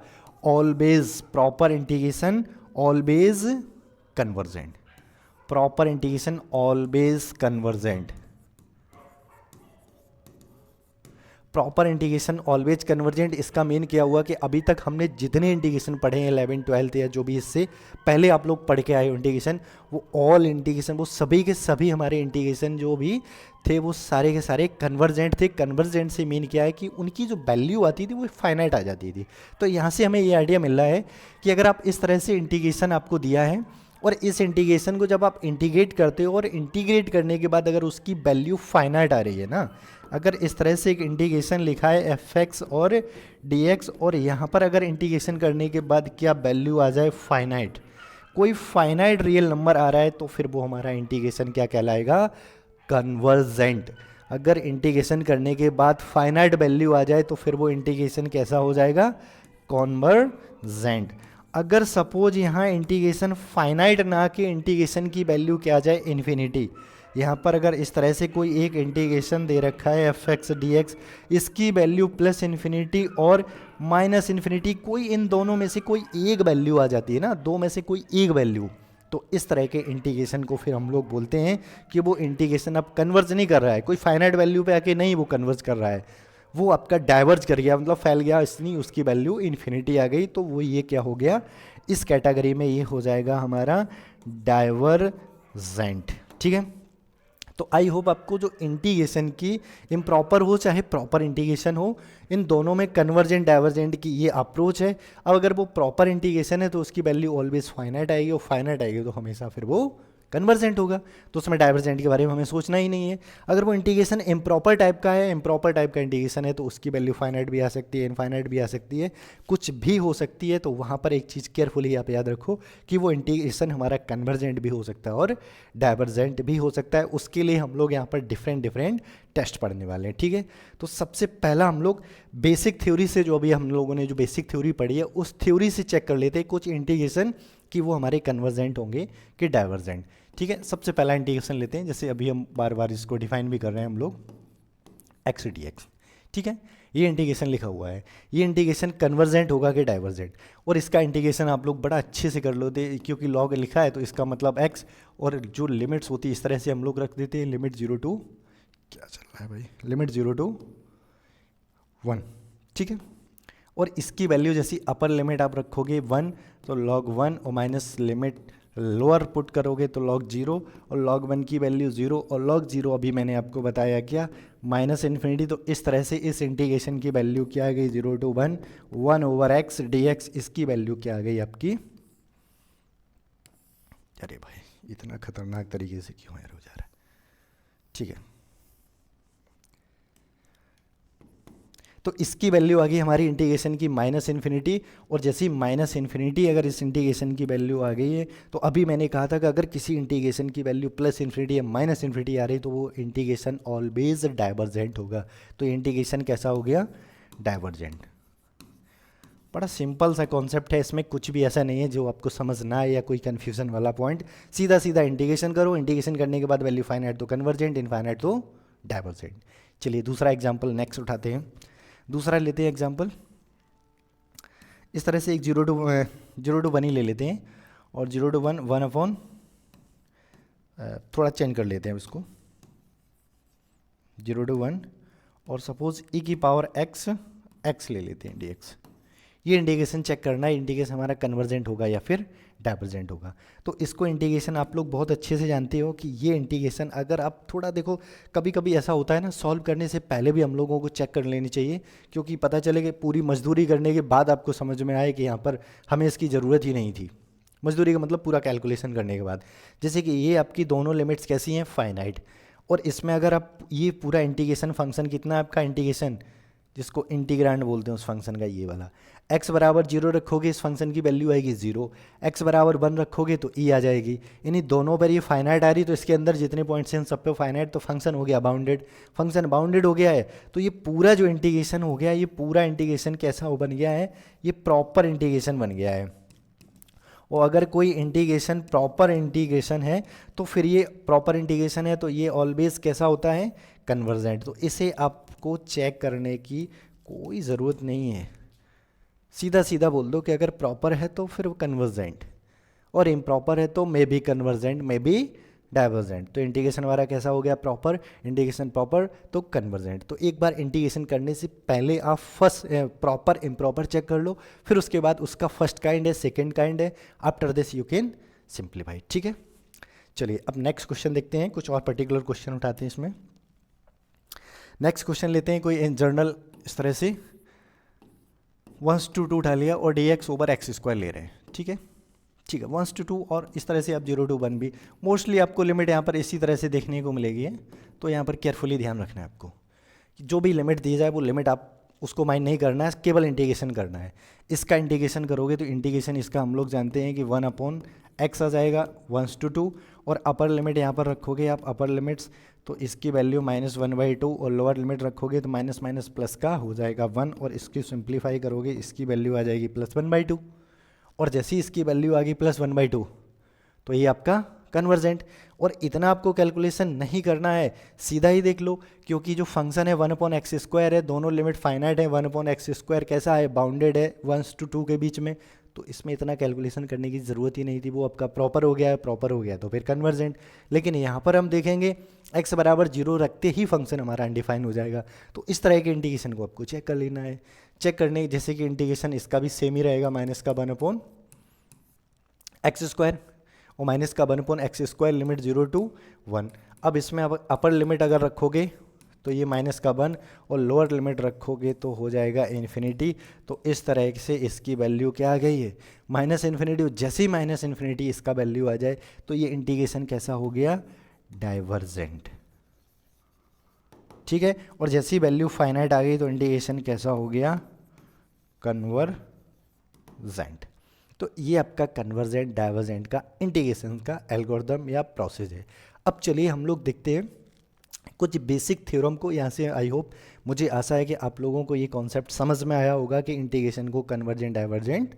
always proper integration always convergent, proper integration always convergent, proper integration always convergent. इसका मेन क्या हुआ कि अभी तक हमने जितने इंटीग्रेशन पढ़े हैं 11 12 या जो भी इससे पहले आप लोग पढ़ के आए हो इंटीग्रेशन, वो ऑल इंटीग्रेशन, वो सभी के सभी हमारे इंटीग्रेशन जो भी थे वो सारे के सारे कन्वर्जेंट थे। कन्वर्जेंट से मेन क्या है कि उनकी जो वैल्यू आती थी वो फाइनाइट आ जाती थी। तो यहाँ से हमें ये आइडिया मिल रहा है कि अगर आप इस तरह से इंटीग्रेशन आपको दिया है और इस इंटीग्रेशन को जब आप इंटीग्रेट करते हो और इंटीग्रेट करने के बाद अगर उसकी वैल्यू फाइनाइट आ रही है ना, अगर इस तरह से एक इंटीग्रेशन लिखा है एफ एक्स और डी एक्स और यहाँ पर अगर इंटीग्रेशन करने के बाद क्या वैल्यू आ जाए फाइनाइट, कोई फाइनाइट रियल नंबर आ रहा है, तो फिर वो हमारा इंटीग्रेशन क्या कहलाएगा, कन्वर्जेंट। अगर इंटीग्रेशन करने के बाद फाइनाइट वैल्यू आ जाए तो फिर वो इंटीग्रेशन कैसा हो जाएगा, कन्वर्जेंट। अगर सपोज यहाँ इंटीग्रेशन फाइनाइट ना कि इंटीग्रेशन की वैल्यू क्या आ जाए, इन्फिनिटी, यहाँ पर अगर इस तरह से कोई एक इंटीग्रेशन दे रखा है एफ एक्स डी एक्स, इसकी वैल्यू प्लस इन्फिनिटी और माइनस इन्फिनिटी, कोई इन दोनों में से कोई एक वैल्यू आ जाती है ना, दो में से कोई एक वैल्यू, तो इस तरह के इंटीग्रेशन को फिर हम लोग बोलते हैं कि वो इंटीग्रेशन अब कन्वर्ज नहीं कर रहा है, कोई फाइनाइट वैल्यू पे आके नहीं वो कन्वर्ज कर रहा है, वो आपका डाइवर्ज कर गया, मतलब फैल गया, इसलिए उसकी वैल्यू इन्फिनिटी आ गई, तो वो ये क्या हो गया, इस कैटेगरी में ये हो जाएगा हमारा डाइवर्जेंट। ठीक है, तो आई होप आपको जो इंटीग्रेशन की इम्प्रॉपर हो चाहे प्रॉपर इंटीग्रेशन हो, इन दोनों में कन्वर्जेंट डाइवर्जेंट की ये अप्रोच है। अब अगर वो प्रॉपर इंटीग्रेशन है तो उसकी वैल्यू ऑलवेज फाइनाइट आएगी, और फाइनाइट आएगी तो हमेशा फिर वो कन्वर्जेंट होगा, तो उसमें डाइवर्जेंट के बारे में हमें सोचना ही नहीं है। अगर वो इंटीग्रेशन इम्प्रॉपर टाइप का है, इम्प्रॉपर टाइप का इंटीग्रेशन है, तो उसकी वैल्यू फाइनाइट भी आ सकती है, इनफाइनाइट भी आ सकती है, कुछ भी हो सकती है। तो वहाँ पर एक चीज़ केयरफुली आप याद रखो कि वो इंटीग्रेशन हमारा कन्वर्जेंट भी हो सकता है और डाइवर्जेंट भी हो सकता है। उसके लिए हम लोग यहाँ पर डिफरेंट टेस्ट पढ़ने वाले हैं। ठीक है, तो सबसे पहला हम लोग बेसिक थ्योरी से, जो अभी हम लोगों ने जो बेसिक थ्योरी पढ़ी है उस थ्योरी से चेक कर लेते हैं कुछ इंटीग्रेशन कि वो हमारे कन्वर्जेंट होंगे कि डाइवर्जेंट। ठीक है, सबसे पहला इंटीग्रेशन लेते हैं, जैसे अभी हम बार बार इसको डिफाइन भी कर रहे हैं हम लोग, एक्स डी एक्स। ठीक है, ये इंटीग्रेशन लिखा हुआ है, ये इंटीग्रेशन कन्वर्जेंट होगा कि डाइवर्जेंट, और इसका इंटीग्रेशन आप लोग बड़ा अच्छे से कर लो दे, क्योंकि लॉग लिखा है तो इसका मतलब एक्स, और जो लिमिट्स होती है इस तरह से हम लोग रख देते हैं, लिमिट 0 टू, क्या चल रहा है भाई, लिमिट 0 टू 1। ठीक है, और इसकी वैल्यू जैसी अपर लिमिट आप रखोगे 1 तो log 1, और माइनस लिमिट लोअर पुट करोगे तो log 0, और log 1 की वैल्यू 0, और log 0 अभी मैंने आपको बताया क्या, माइनस इन्फिनिटी। तो इस तरह से इस इंटीग्रेशन की वैल्यू क्या आ गई, 0 टू 1, 1/x dx, इसकी वैल्यू क्या आ गई आपकी, अरे भाई इतना खतरनाक तरीके से क्यों एरर हो जा रहा है। ठीक है, तो इसकी वैल्यू आ गई हमारी इंटीग्रेशन की माइनस इन्फिनिटी, और जैसी माइनस इन्फिनिटी अगर इस इंटीग्रेशन की वैल्यू आ गई है, तो अभी मैंने कहा था कि अगर किसी इंटीग्रेशन की वैल्यू प्लस इन्फिनिटी या माइनस इन्फिनिटी आ रही तो वो इंटीग्रेशन ऑलवेज डाइवर्जेंट होगा। तो इंटीग्रेशन कैसा हो गया? डाइवर्जेंट। बड़ा सिंपल सा कॉन्सेप्ट है, इसमें कुछ भी ऐसा नहीं है जो आपको समझ ना आए या कोई कन्फ्यूजन वाला पॉइंट। सीधा सीधा इंटीग्रेशन करो, इंटीग्रेशन करने के बाद वैल्यू फाइनाइट तो कन्वर्जेंट, इनफाइनाइट तो डाइवर्जेंट। चलिए दूसरा एग्जाम्पल नेक्स्ट उठाते हैं। दूसरा लेते हैं एग्जाम्पल, इस तरह से एक 0 to 1 ही ले लेते हैं, और 0 to 1 1 अपॉन, थोड़ा चेंज कर लेते हैं इसको, 0 to 1 और सपोज e की पावर x ले लेते हैं dx। ये इंटीग्रेशन चेक करना है, इंटीग्रेशन हमारा कन्वर्जेंट होगा या फिर डाइवर्जेंट होगा। तो इसको इंटीग्रेशन आप लोग बहुत अच्छे से जानते हो कि ये इंटीग्रेशन अगर आप थोड़ा देखो, कभी कभी ऐसा होता है ना, सॉल्व करने से पहले भी हम लोगों को चेक कर लेनी चाहिए, क्योंकि पता चले कि पूरी मजदूरी करने के बाद आपको समझ में आए कि यहाँ पर हमें इसकी ज़रूरत ही नहीं थी। मजदूरी का मतलब पूरा कैलकुलेशन करने के बाद। जैसे कि ये आपकी दोनों लिमिट्स कैसी हैं? फाइनाइट। और इसमें अगर आप ये पूरा इंटीग्रेशन फंक्शन कितना है आपका इंटीग्रेशन, जिसको इंटीग्रांड बोलते हैं उस फंक्शन का, ये वाला x बराबर 0 रखोगे इस फंक्शन की वैल्यू आएगी 0, x बराबर 1 रखोगे तो e आ जाएगी। इन्हीं दोनों पर ये फाइनाइट आ रही, तो इसके अंदर जितने पॉइंट्स हैं सब पे फाइनाइट, तो फंक्शन हो गया बाउंडेड। फंक्शन बाउंडेड हो गया है, तो ये पूरा जो इंटीग्रेशन हो गया, ये पूरा इंटीग्रेशन कैसा हो बन गया है? ये प्रॉपर इंटीग्रेशन बन गया है। और अगर कोई इंटीग्रेशन प्रॉपर इंटीग्रेशन है तो फिर ये प्रॉपर इंटीग्रेशन है तो ये ऑलवेज कैसा होता है? कन्वर्जेंट। तो इसे आपको चेक करने की कोई ज़रूरत नहीं है, सीधा सीधा बोल दो कि अगर प्रॉपर है तो फिर वो कन्वर्जेंट, और इम्प्रॉपर है तो may be convergent may be divergent. तो इंटीग्रेशन हमारा कैसा हो गया? प्रॉपर। इंटीग्रेशन प्रॉपर तो कन्वर्जेंट। तो एक बार इंटीग्रेशन करने से पहले आप फर्स्ट प्रॉपर इम्प्रॉपर चेक कर लो, फिर उसके बाद उसका फर्स्ट काइंड है, सेकेंड काइंड है, after this you can simplify. ठीक है, चलिए अब नेक्स्ट क्वेश्चन देखते हैं, कुछ और पर्टिकुलर क्वेश्चन उठाते हैं इसमें। नेक्स्ट क्वेश्चन लेते हैं कोई इन जर्नल, इस तरह से 1 to 2 उठा लिया और dx ओवर एक्स स्क्वायर ले रहे हैं। ठीक है, 1 to 2 और इस तरह से आप 0 to 1 भी, मोस्टली आपको लिमिट यहाँ पर इसी तरह से देखने को मिलेगी है। तो यहाँ पर केयरफुली ध्यान रखना है आपको कि जो भी लिमिट दी जाए वो लिमिट आप उसको माइंड नहीं करना है, केवल इंटीग्रेशन करना है। इसका इंटीग्रेशन करोगे तो इंटीग्रेशन इसका हम लोग जानते हैं कि 1 अपॉन x आ जाएगा 1 to 2, और अपर लिमिट यहाँ पर रखोगे आप, अपर लिमिट्स, तो इसकी वैल्यू -1/2, और लोअर लिमिट रखोगे तो माइनस माइनस प्लस का हो जाएगा 1, और इसकी सिंप्लीफाई करोगे इसकी वैल्यू आ जाएगी +1/2, और जैसी इसकी वैल्यू आ गई +1/2 तो ये आपका कन्वर्जेंट। और इतना आपको कैलकुलेशन नहीं करना है, सीधा ही देख लो, क्योंकि जो फंक्शन है 1/x² है, दोनों लिमिट फाइनाइट है, 1/x² कैसा है? बाउंडेड है 1 to 2 के बीच में, तो इसमें इतना कैलकुलेशन करने की ज़रूरत ही नहीं थी, वो आपका प्रॉपर हो गया है, प्रॉपर हो गया तो फिर कन्वर्जेंट। लेकिन यहाँ पर हम देखेंगे x बराबर 0 रखते ही फंक्शन हमारा अनडिफाइन हो जाएगा। तो इस तरह के इंटीग्रेशन को आपको चेक कर लेना है। चेक करने जैसे कि इंटीग्रेशन इसका भी सेम ही रहेगा, -1/x² और -1/x² लिमिट 0 to 1। अब इसमें अब अपर लिमिट अगर रखोगे तो ये -1 और लोअर लिमिट रखोगे तो हो जाएगा इन्फिनिटी। तो इस तरह से इसकी वैल्यू क्या आ गई है? -इन्फिनिटी। जैसे ही -इन्फिनिटी इसका वैल्यू आ जाए तो ये इंटीग्रेशन कैसा हो गया? डाइवर्जेंट। ठीक है, और जैसी वैल्यू फाइनाइट आ गई तो इंटीग्रेशन कैसा हो गया? कन्वर्जेंट। तो ये आपका कन्वर्जेंट डाइवर्जेंट का इंटीग्रेशन का एल्गोरिथम या प्रोसेस है। अब चलिए हम लोग देखते हैं कुछ बेसिक थ्योरम को। यहाँ से आई होप, मुझे आशा है कि आप लोगों को ये कॉन्सेप्ट समझ में आया होगा कि इंटीग्रेशन को कन्वर्जेंट डाइवर्जेंट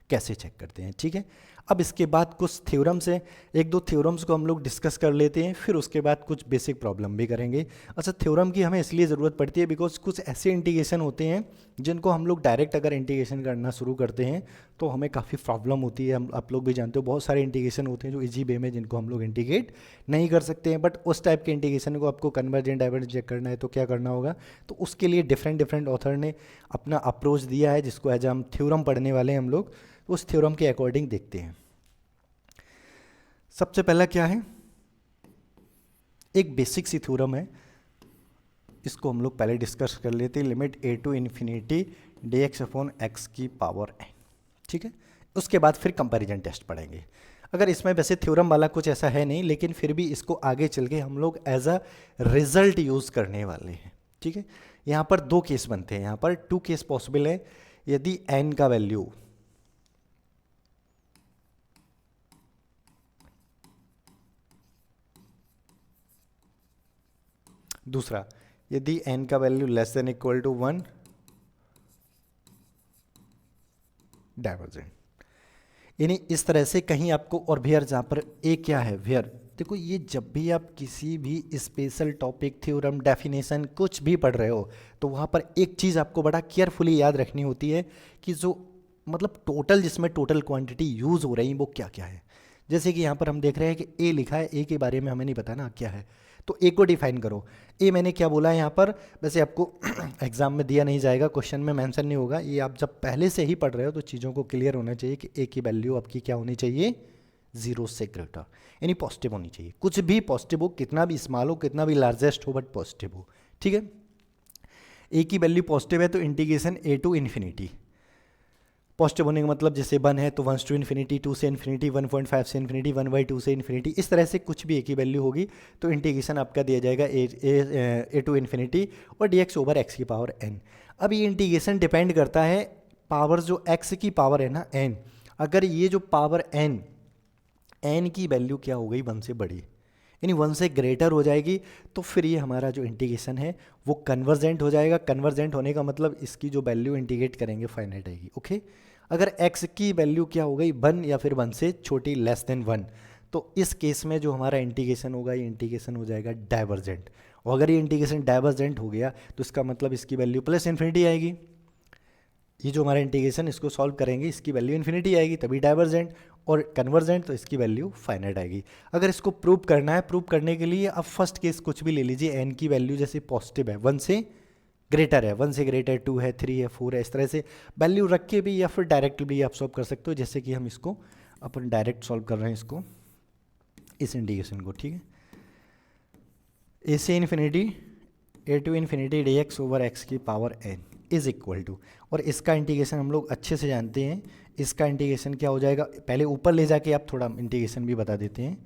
कैसे चेक करते हैं। ठीक है, अब इसके बाद कुछ थ्योरम्स हैं, एक दो थ्योरम्स को हम लोग डिस्कस कर लेते हैं, फिर उसके बाद कुछ बेसिक प्रॉब्लम भी करेंगे। अच्छा, थ्योरम की हमें इसलिए ज़रूरत पड़ती है बिकॉज कुछ ऐसे इंटीग्रेशन होते हैं जिनको हम लोग डायरेक्ट अगर इंटीग्रेशन करना शुरू करते हैं तो हमें काफ़ी प्रॉब्लम होती है। हम आप लोग भी जानते हो बहुत सारे इंटीग्रेशन होते हैं जो इजी वे में जिनको हम लोग इंटीग्रेट नहीं कर सकते हैं, बट उस टाइप के इंटीग्रेशन को आपको कन्वर्जेंट डाइवर्जेंट चेक करना है तो क्या करना होगा? तो उसके लिए डिफरेंट ऑथर ने अपना अप्रोच दिया है, जिसको एज हम थ्योरम पढ़ने वाले हैं हम लोग, उस थ्योरम के अकॉर्डिंग देखते हैं। सबसे पहला क्या है? एक बेसिक सी थ्योरम है, इसको हम लोग पहले डिस्कस कर लेते हैं। Limit a to infinity dx/x⁴n। ठीक है, उसके बाद फिर कंपैरिजन टेस्ट पढ़ेंगे। अगर इसमें वैसे थ्योरम वाला कुछ ऐसा है नहीं, लेकिन फिर भी इसको आगे चल के हम लोग एज अ रिजल्ट यूज़ करने वाले हैं। ठीक है, यहाँ पर दो केस बनते हैं, यहाँ पर टू केस पॉसिबल है। यदि n का वैल्यू दूसरा, यदि n का value less than equal to 1, divergent. यानी इस तरह से कहीं आपको, और वेयर जहाँ पर ए क्या है, वेयर देखो, ये जब भी आप किसी भी स्पेशल टॉपिक, थ्योरम, डेफिनेशन कुछ भी पढ़ रहे हो तो वहाँ पर एक चीज़ आपको बड़ा केयरफुली याद रखनी होती है कि जो मतलब टोटल, जिसमें टोटल क्वांटिटी यूज़ हो रही है वो क्या क्या है। जैसे कि यहाँ पर हम देख रहे हैं कि ए लिखा है, ए के बारे में हमें नहीं पता ना क्या है, तो ए को डिफाइन करो। ए मैंने क्या बोला है यहाँ पर, वैसे आपको एग्जाम में दिया नहीं जाएगा, क्वेश्चन में मेंशन नहीं होगा, ये आप जब पहले से ही पढ़ रहे हो तो चीज़ों को क्लियर होना चाहिए कि ए की वैल्यू आपकी क्या होनी चाहिए, 0 से ग्रेटर, यानी पॉजिटिव होनी चाहिए। कुछ भी पॉजिटिव हो, कितना भी स्मॉल हो, कितना भी लार्जेस्ट हो, बट पॉजिटिव हो, ठीक है। ए की वैल्यू पॉजिटिव है तो integration A to infinity, positive होने का मतलब जैसे 1 है तो 1 टू इन्फिनिटी, 2 से इन्फिनिटी, 1.5 से इन्फिनिटी, 1/2 से इन्फिनिटी, इस तरह से कुछ भी ए की वैल्यू होगी तो इंटीग्रेशन आपका दिया जाएगा ए टू इन्फिनिटी और dx ओवर x की पावर n। अब ये इंटीग्रेशन डिपेंड करता है पावर, जो x की पावर है ना n, अगर ये जो पावर n की वैल्यू क्या हो गई 1 से बड़ी, यानी 1 से ग्रेटर हो जाएगी, तो फिर ये हमारा जो इंटीग्रेशन है वो कन्वर्जेंट हो जाएगा। कन्वर्जेंट होने का मतलब इसकी जो वैल्यू इंटीग्रेट करेंगे फाइनाइट आएगी, ओके। अगर x की वैल्यू क्या हो गई 1 या फिर 1 से छोटी, लेस देन 1, तो इस केस में जो हमारा इंटीग्रेशन होगा, ये इंटीग्रेशन हो जाएगा डाइवर्जेंट। और अगर ये इंटीग्रेशन डाइवर्जेंट हो गया तो इसका मतलब इसकी वैल्यू प्लस इन्फिनिटी आएगी। ये जो हमारा इंटीग्रेशन, इसको सॉल्व करेंगे, इसकी वैल्यू इन्फिनिटी आएगी, तभी डाइवर्जेंट, और कन्वर्जेंट तो इसकी वैल्यू फाइनाइट आएगी। अगर इसको प्रूव करना है, प्रूव करने के लिए अब फर्स्ट केस कुछ भी ले लीजिए, n की वैल्यू जैसे पॉजिटिव है, 1 से ग्रेटर है, 1 से ग्रेटर 2 है, 3 है, 4 है, इस तरह से वैल्यू रख के भी या फिर डायरेक्ट भी आप सॉल्व कर सकते हो, जैसे कि हम इसको अपन डायरेक्ट सॉल्व कर रहे हैं इसको, इस इंटीग्रेशन को, ठीक है। ए से infinity, A to infinity dx over x की power n is equal to, और इसका इंटीग्रेशन हम लोग अच्छे से जानते हैं, इसका इंटीग्रेशन क्या हो जाएगा, पहले ऊपर ले जाके आप थोड़ा इंटीग्रेशन भी बता देते हैं।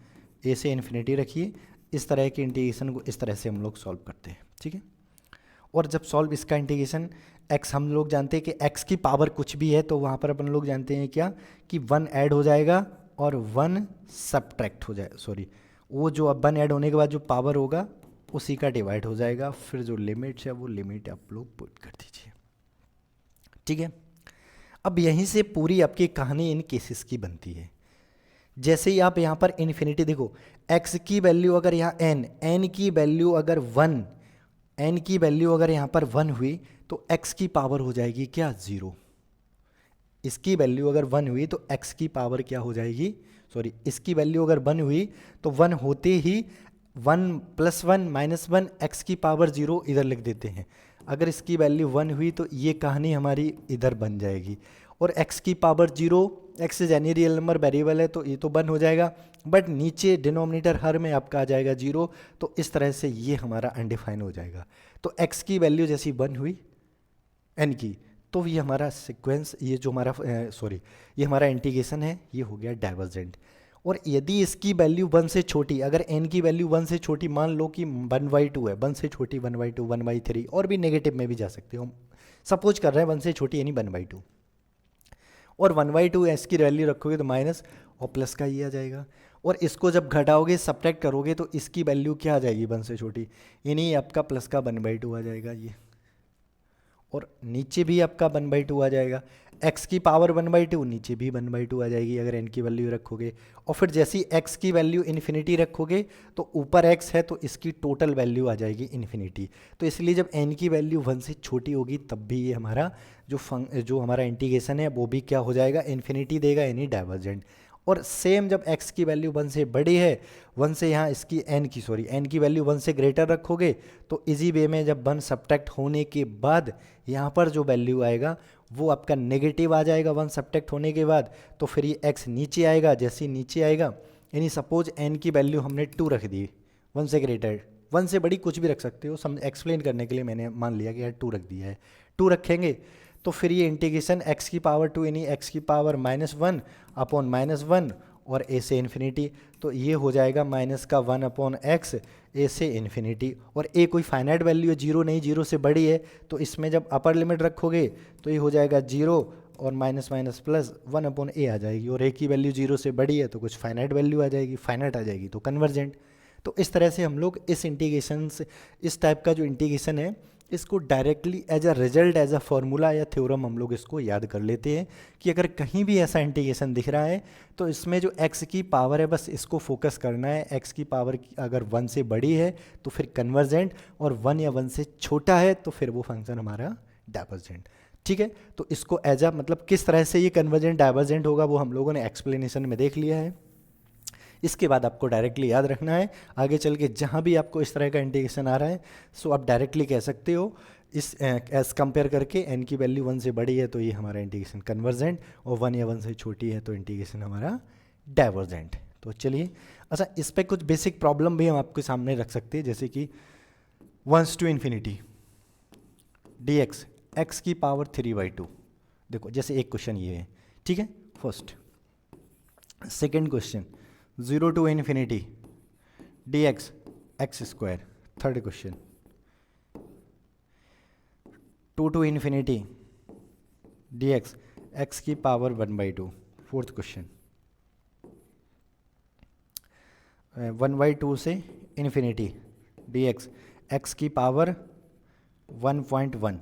ए से इन्फिनिटी रखिए, इस तरह के इंटीग्रेशन को इस तरह से हम लोग सॉल्व करते हैं, ठीक है। और जब सॉल्व इसका इंटीग्रेशन, x हम लोग जानते हैं कि x की पावर कुछ भी है तो वहाँ पर अपन लोग जानते हैं क्या कि 1 ऐड हो जाएगा और 1 सब्ट्रैक्ट हो जाए, सॉरी, वो जो 1 ऐड होने के बाद जो पावर होगा उसी का डिवाइड हो जाएगा, फिर जो लिमिट है वो लिमिट आप लोग पुट कर दीजिए, ठीक है। अब यहीं से पूरी आपकी कहानी इन केसेस की बनती है। जैसे ही आप यहाँ पर इन्फिनिटी देखो, x की वैल्यू अगर यहाँ n की वैल्यू अगर 1, n की वैल्यू अगर यहाँ पर 1 हुई तो x की पावर हो जाएगी क्या, 0। इसकी वैल्यू अगर 1 हुई तो x की पावर क्या हो जाएगी, सॉरी, इसकी वैल्यू अगर 1 हुई तो 1 होते ही 1 + 1 - 1 x की पावर 0 इधर लिख देते हैं। अगर इसकी वैल्यू 1 हुई तो ये कहानी हमारी इधर बन जाएगी, और x की power 0, x is any real number, variable है तो ये तो 1 हो जाएगा, बट नीचे डिनोमिनेटर हर में आपका आ जाएगा 0, तो इस तरह से ये हमारा अनडिफाइन हो जाएगा। तो x की वैल्यू जैसी 1 हुई n की, तो ये हमारा सीक्वेंस, ये जो हमारा सॉरी, ये हमारा इंटीग्रेशन है, ये हो गया डाइवर्जेंट। और यदि इसकी वैल्यू 1 से छोटी, अगर n की वैल्यू 1 से छोटी, मान लो कि 1/2 है, 1 से छोटी 1/2, 1/3, और भी नेगेटिव में भी जा सकते हो, सपोज कर रहे हैं 1 से छोटी यानी 1/2, और 1/2 s की वैल्यू रखोगे तो माइनस और प्लस का ये आ जाएगा, और इसको जब घटाओगे, सब्ट्रैक्ट करोगे तो इसकी वैल्यू क्या आ जाएगी 1 से छोटी, यानी आपका प्लस का 1/2 आ जाएगा ये, और नीचे भी आपका 1/2 आ जाएगा, x की पावर 1/2, नीचे भी 1/2 आ जाएगी अगर n की वैल्यू रखोगे। और फिर जैसी x की वैल्यू इन्फिनिटी रखोगे तो ऊपर x है तो इसकी टोटल वैल्यू आ जाएगी इन्फिनिटी। तो इसलिए जब n की वैल्यू 1 से छोटी होगी तब भी ये हमारा जो हमारा इंटीग्रेशन है वो भी क्या हो जाएगा, इन्फिनिटी देगा, यानी डाइवर्जेंट। और सेम जब x की वैल्यू 1 से बड़ी है, 1 से यहाँ इसकी n की वैल्यू 1 से ग्रेटर रखोगे तो इजी वे में जब 1 सब्ट्रैक्ट होने के बाद यहाँ पर जो वैल्यू आएगा वो आपका नेगेटिव आ जाएगा 1 सब्ट्रैक्ट होने के बाद, तो फिर ये x नीचे आएगा, जैसे ही नीचे आएगा, यानी सपोज n की वैल्यू हमने 2 रख दी, 1 से ग्रेटर, 1 से बड़ी कुछ भी रख सकते हो, एक्सप्लेन करने के लिए मैंने मान लिया कि यार 2 रख दिया है, 2 रखेंगे तो फिर ये इंटीग्रेशन x की पावर 2 यानी x की पावर -1 अपॉन -1, और ए से इन्फिनिटी, तो ये हो जाएगा माइनस का 1/x ए से इन्फिनिटी। और ए कोई फाइनाइट वैल्यू है, जीरो नहीं, जीरो से बड़ी है, तो इसमें जब अपर लिमिट रखोगे तो ये हो जाएगा जीरो और माइनस माइनस प्लस 1/a आ जाएगी। और ए की वैल्यू जीरो से बड़ी है तो कुछ फाइनाइट वैल्यू आ जाएगी, फाइनाइट आ जाएगी तो कन्वर्जेंट। तो इस तरह से हम लोग इस इंटीग्रेशन से, इस टाइप का जो इंटीग्रेशन है, इसको directly as a result, as a formula या थ्योरम हम लोग इसको याद कर लेते हैं कि अगर कहीं भी ऐसा इंटीग्रेशन दिख रहा है तो इसमें जो x की पावर है बस इसको फोकस करना है। x की पावर अगर 1 से बड़ी है तो फिर कन्वर्जेंट, और 1 या 1 से छोटा है तो फिर वो फंक्शन हमारा डाइवर्जेंट। ठीक है, तो इसको एज अ मतलब किस तरह से ये कन्वर्जेंट डाइवर्जेंट होगा वो हम लोगों ने एक्सप्लेनेशन में देख लिया है। इसके बाद आपको डायरेक्टली याद रखना है, आगे चल के जहाँ भी आपको इस तरह का इंटीग्रेशन आ रहा है सो आप डायरेक्टली कह सकते हो इस एज कंपेयर करके n की वैल्यू 1 से बड़ी है तो ये हमारा इंटीग्रेशन कन्वर्जेंट, और 1 या 1 से छोटी है तो इंटीग्रेशन हमारा डाइवर्जेंट। तो चलिए, अच्छा इस पर कुछ बेसिक प्रॉब्लम भी हम आपके सामने रख सकते हैं, जैसे कि 1 to इन्फिनिटी dx x की पावर 3/2। देखो जैसे एक क्वेश्चन ये है, ठीक है, first. Second question 0 to infinity dx x², third question. 2 to infinity dx x की पावर 1/2, फोर्थ क्वेश्चन। 1/2 से इन्फिनिटी dx x की पावर 1.1।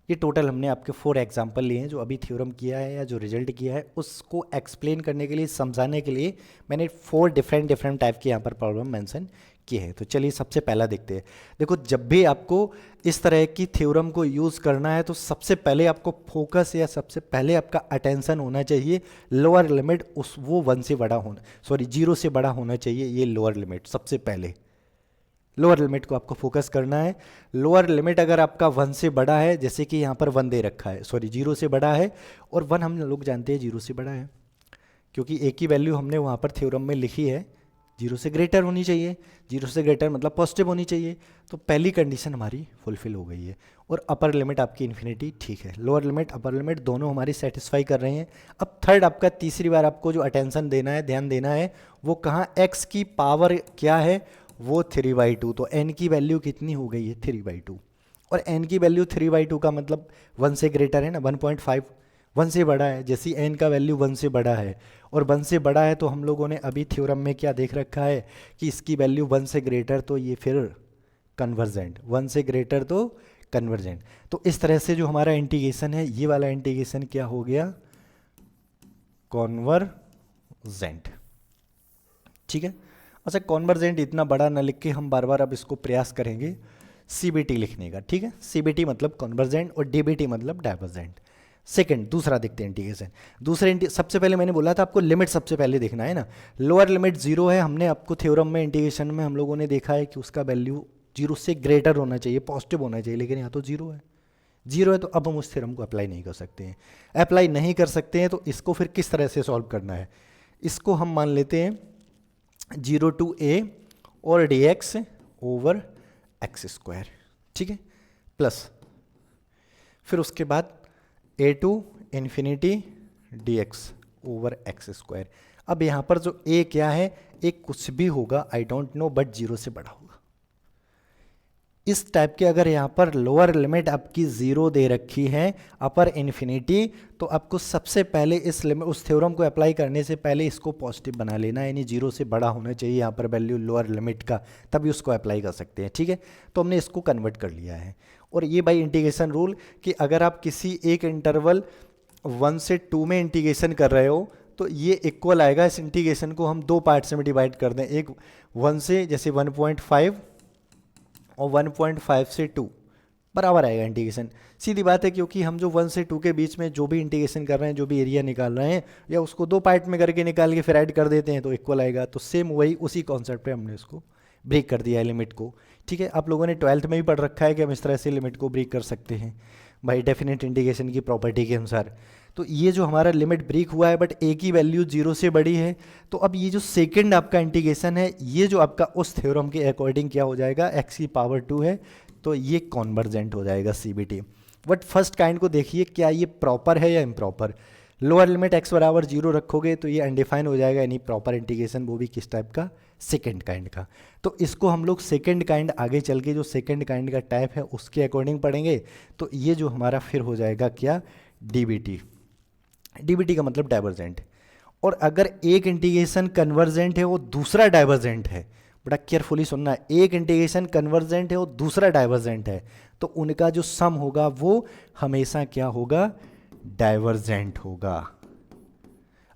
ये टोटल हमने आपके 4 एग्जाम्पल लिए हैं, जो अभी थ्योरम किया है या जो रिजल्ट किया है उसको एक्सप्लेन करने के लिए, समझाने के लिए मैंने 4 डिफरेंट टाइप के यहाँ पर प्रॉब्लम मेंशन किए हैं। तो चलिए सबसे पहला देखते हैं। देखो जब भी आपको इस तरह की थ्योरम को यूज़ करना है तो सबसे पहले आपको फोकस या सबसे पहले आपका अटेंशन होना चाहिए लोअर लिमिट, उस वो 1 से बड़ा होना, सॉरी 0 से बड़ा होना चाहिए, ये लोअर लिमिट सबसे पहले। लोअर लिमिट को आपको फोकस करना है। लोअर लिमिट अगर आपका 1 से बड़ा है, जैसे कि यहाँ पर 1 दे रखा है, सॉरी 0 से बड़ा है, और 1 हम लोग जानते हैं 0 से बड़ा है क्योंकि a की वैल्यू हमने वहाँ पर थ्योरम में लिखी है 0 से ग्रेटर होनी चाहिए। 0 से ग्रेटर मतलब पॉजिटिव होनी चाहिए, तो पहली कंडीशन हमारी फुलफिल हो गई है। और अपर लिमिट आपकी इन्फिनिटी ठीक है, लोअर लिमिट अपर लिमिट दोनों हमारी सेटिस्फाई कर रहे हैं। अब थर्ड आपका तीसरी बार आपको जो अटेंशन देना है, ध्यान देना है, वो कहाँ, x की पावर क्या है, वो 3/2। तो n की वैल्यू कितनी हो गई है 3/2, और n की वैल्यू 3/2 का मतलब 1 से ग्रेटर है ना, 1.5 1 से बड़ा है। जैसे n का वैल्यू 1 से बड़ा है और 1 से बड़ा है तो हम लोगों ने अभी थ्योरम में क्या देख रखा है कि इसकी वैल्यू 1 से ग्रेटर तो ये फिर कन्वर्जेंट, 1 से ग्रेटर तो कन्वर्जेंट। तो इस तरह से जो हमारा इंटीग्रेशन है, ये वाला इंटीग्रेशन क्या हो गया, कॉन्वर्जेंट। ठीक है, अच्छा कॉन्वर्जेंट इतना बड़ा ना लिख के हम बार बार अब इसको प्रयास करेंगे CBT लिखने का। ठीक है, CBT मतलब कॉन्वर्जेंट और DBT मतलब डाइवर्जेंट। सेकंड, दूसरा देखते हैं इंटीग्रेशन। दूसरे सबसे पहले मैंने बोला था आपको लिमिट सबसे पहले देखना है ना। लोअर लिमिट 0 है, हमने आपको थ्योरम में इंटीग्रेशन में हम लोगों ने देखा है कि उसका वैल्यू 0 से ग्रेटर होना चाहिए, पॉजिटिव होना चाहिए, लेकिन यहाँ तो 0 है। 0 है तो अब हम उस थ्योरम को अप्लाई नहीं कर सकते हैं। अप्लाई नहीं कर सकते हैं तो इसको फिर किस तरह से सॉल्व करना है, इसको हम मान लेते हैं 0 to a और dx ओवर x²। ठीक है, प्लस फिर उसके बाद a to infinity dx over x²। अब यहाँ पर जो a क्या है, a कुछ भी होगा, आई डोंट नो, बट 0 से बड़ा होगा। इस टाइप के अगर यहाँ पर लोअर लिमिट आपकी 0 दे रखी है, अपर इन्फिनिटी, तो आपको सबसे पहले इस लिमिट, उस थ्योरम को अप्लाई करने से पहले इसको पॉजिटिव बना लेना है, यानी 0 से बड़ा होना चाहिए यहाँ पर वैल्यू लोअर लिमिट का, तभी उसको अप्लाई कर सकते हैं। ठीक है, तो हमने इसको कन्वर्ट कर लिया है। और ये बाई इंटीग्रेशन रूल कि अगर आप किसी एक इंटरवल 1 से 2 में इंटीग्रेशन कर रहे हो तो ये इक्वल आएगा। इस इंटीग्रेशन को हम 2 पार्ट्स में डिवाइड कर दें, एक 1 से जैसे 1.5 और 1.5 से 2 बराबर आएगा इंटीग्रेशन। सीधी बात है, क्योंकि हम जो 1 से 2 के बीच में जो भी इंटीग्रेशन कर रहे हैं, जो भी एरिया निकाल रहे हैं, या उसको 2 पार्ट में करके निकाल के फिर ऐड कर देते हैं तो इक्वल आएगा। तो सेम वही उसी कॉन्सेप्ट पे हमने इसको ब्रेक कर दिया है लिमिट को। ठीक है, आप लोगों ने 12th में भी पढ़ रखा है कि हम इस तरह से लिमिट को ब्रेक कर सकते हैं भाई डेफिनेट इंटीग्रेशन की प्रॉपर्टी के अनुसार। तो ये जो हमारा लिमिट ब्रेक हुआ है, बट a की वैल्यू 0 से बड़ी है, तो अब ये जो सेकंड आपका इंटीग्रेशन है, ये जो आपका उस थ्योरम के अकॉर्डिंग क्या हो जाएगा, x की पावर 2 है, तो ये कॉन्वर्जेंट हो जाएगा CBT। बट फर्स्ट काइंड को देखिए क्या ये प्रॉपर है या इम्प्रॉपर। लोअर लिमिट x बराबर 0 रखोगे तो ये अनडिफाइन हो जाएगा, यानी प्रॉपर इंटीग्रेशन, वो भी किस टाइप का, सेकंड काइंड का। तो इसको हम लोग सेकंड काइंड आगे चल के जो सेकंड काइंड का टाइप है उसके अकॉर्डिंग पढ़ेंगे। तो ये जो हमारा फिर हो जाएगा क्या, डीबीटी। डीबीटी का मतलब डाइवर्जेंट। और अगर एक इंटीग्रेशन कन्वर्जेंट है वो दूसरा डाइवर्जेंट है, बड़ा केयरफुली सुनना, एक इंटीग्रेशन कन्वर्जेंट है वो दूसरा डाइवर्जेंट है, तो उनका जो सम होगा वो हमेशा क्या होगा, डाइवर्जेंट होगा।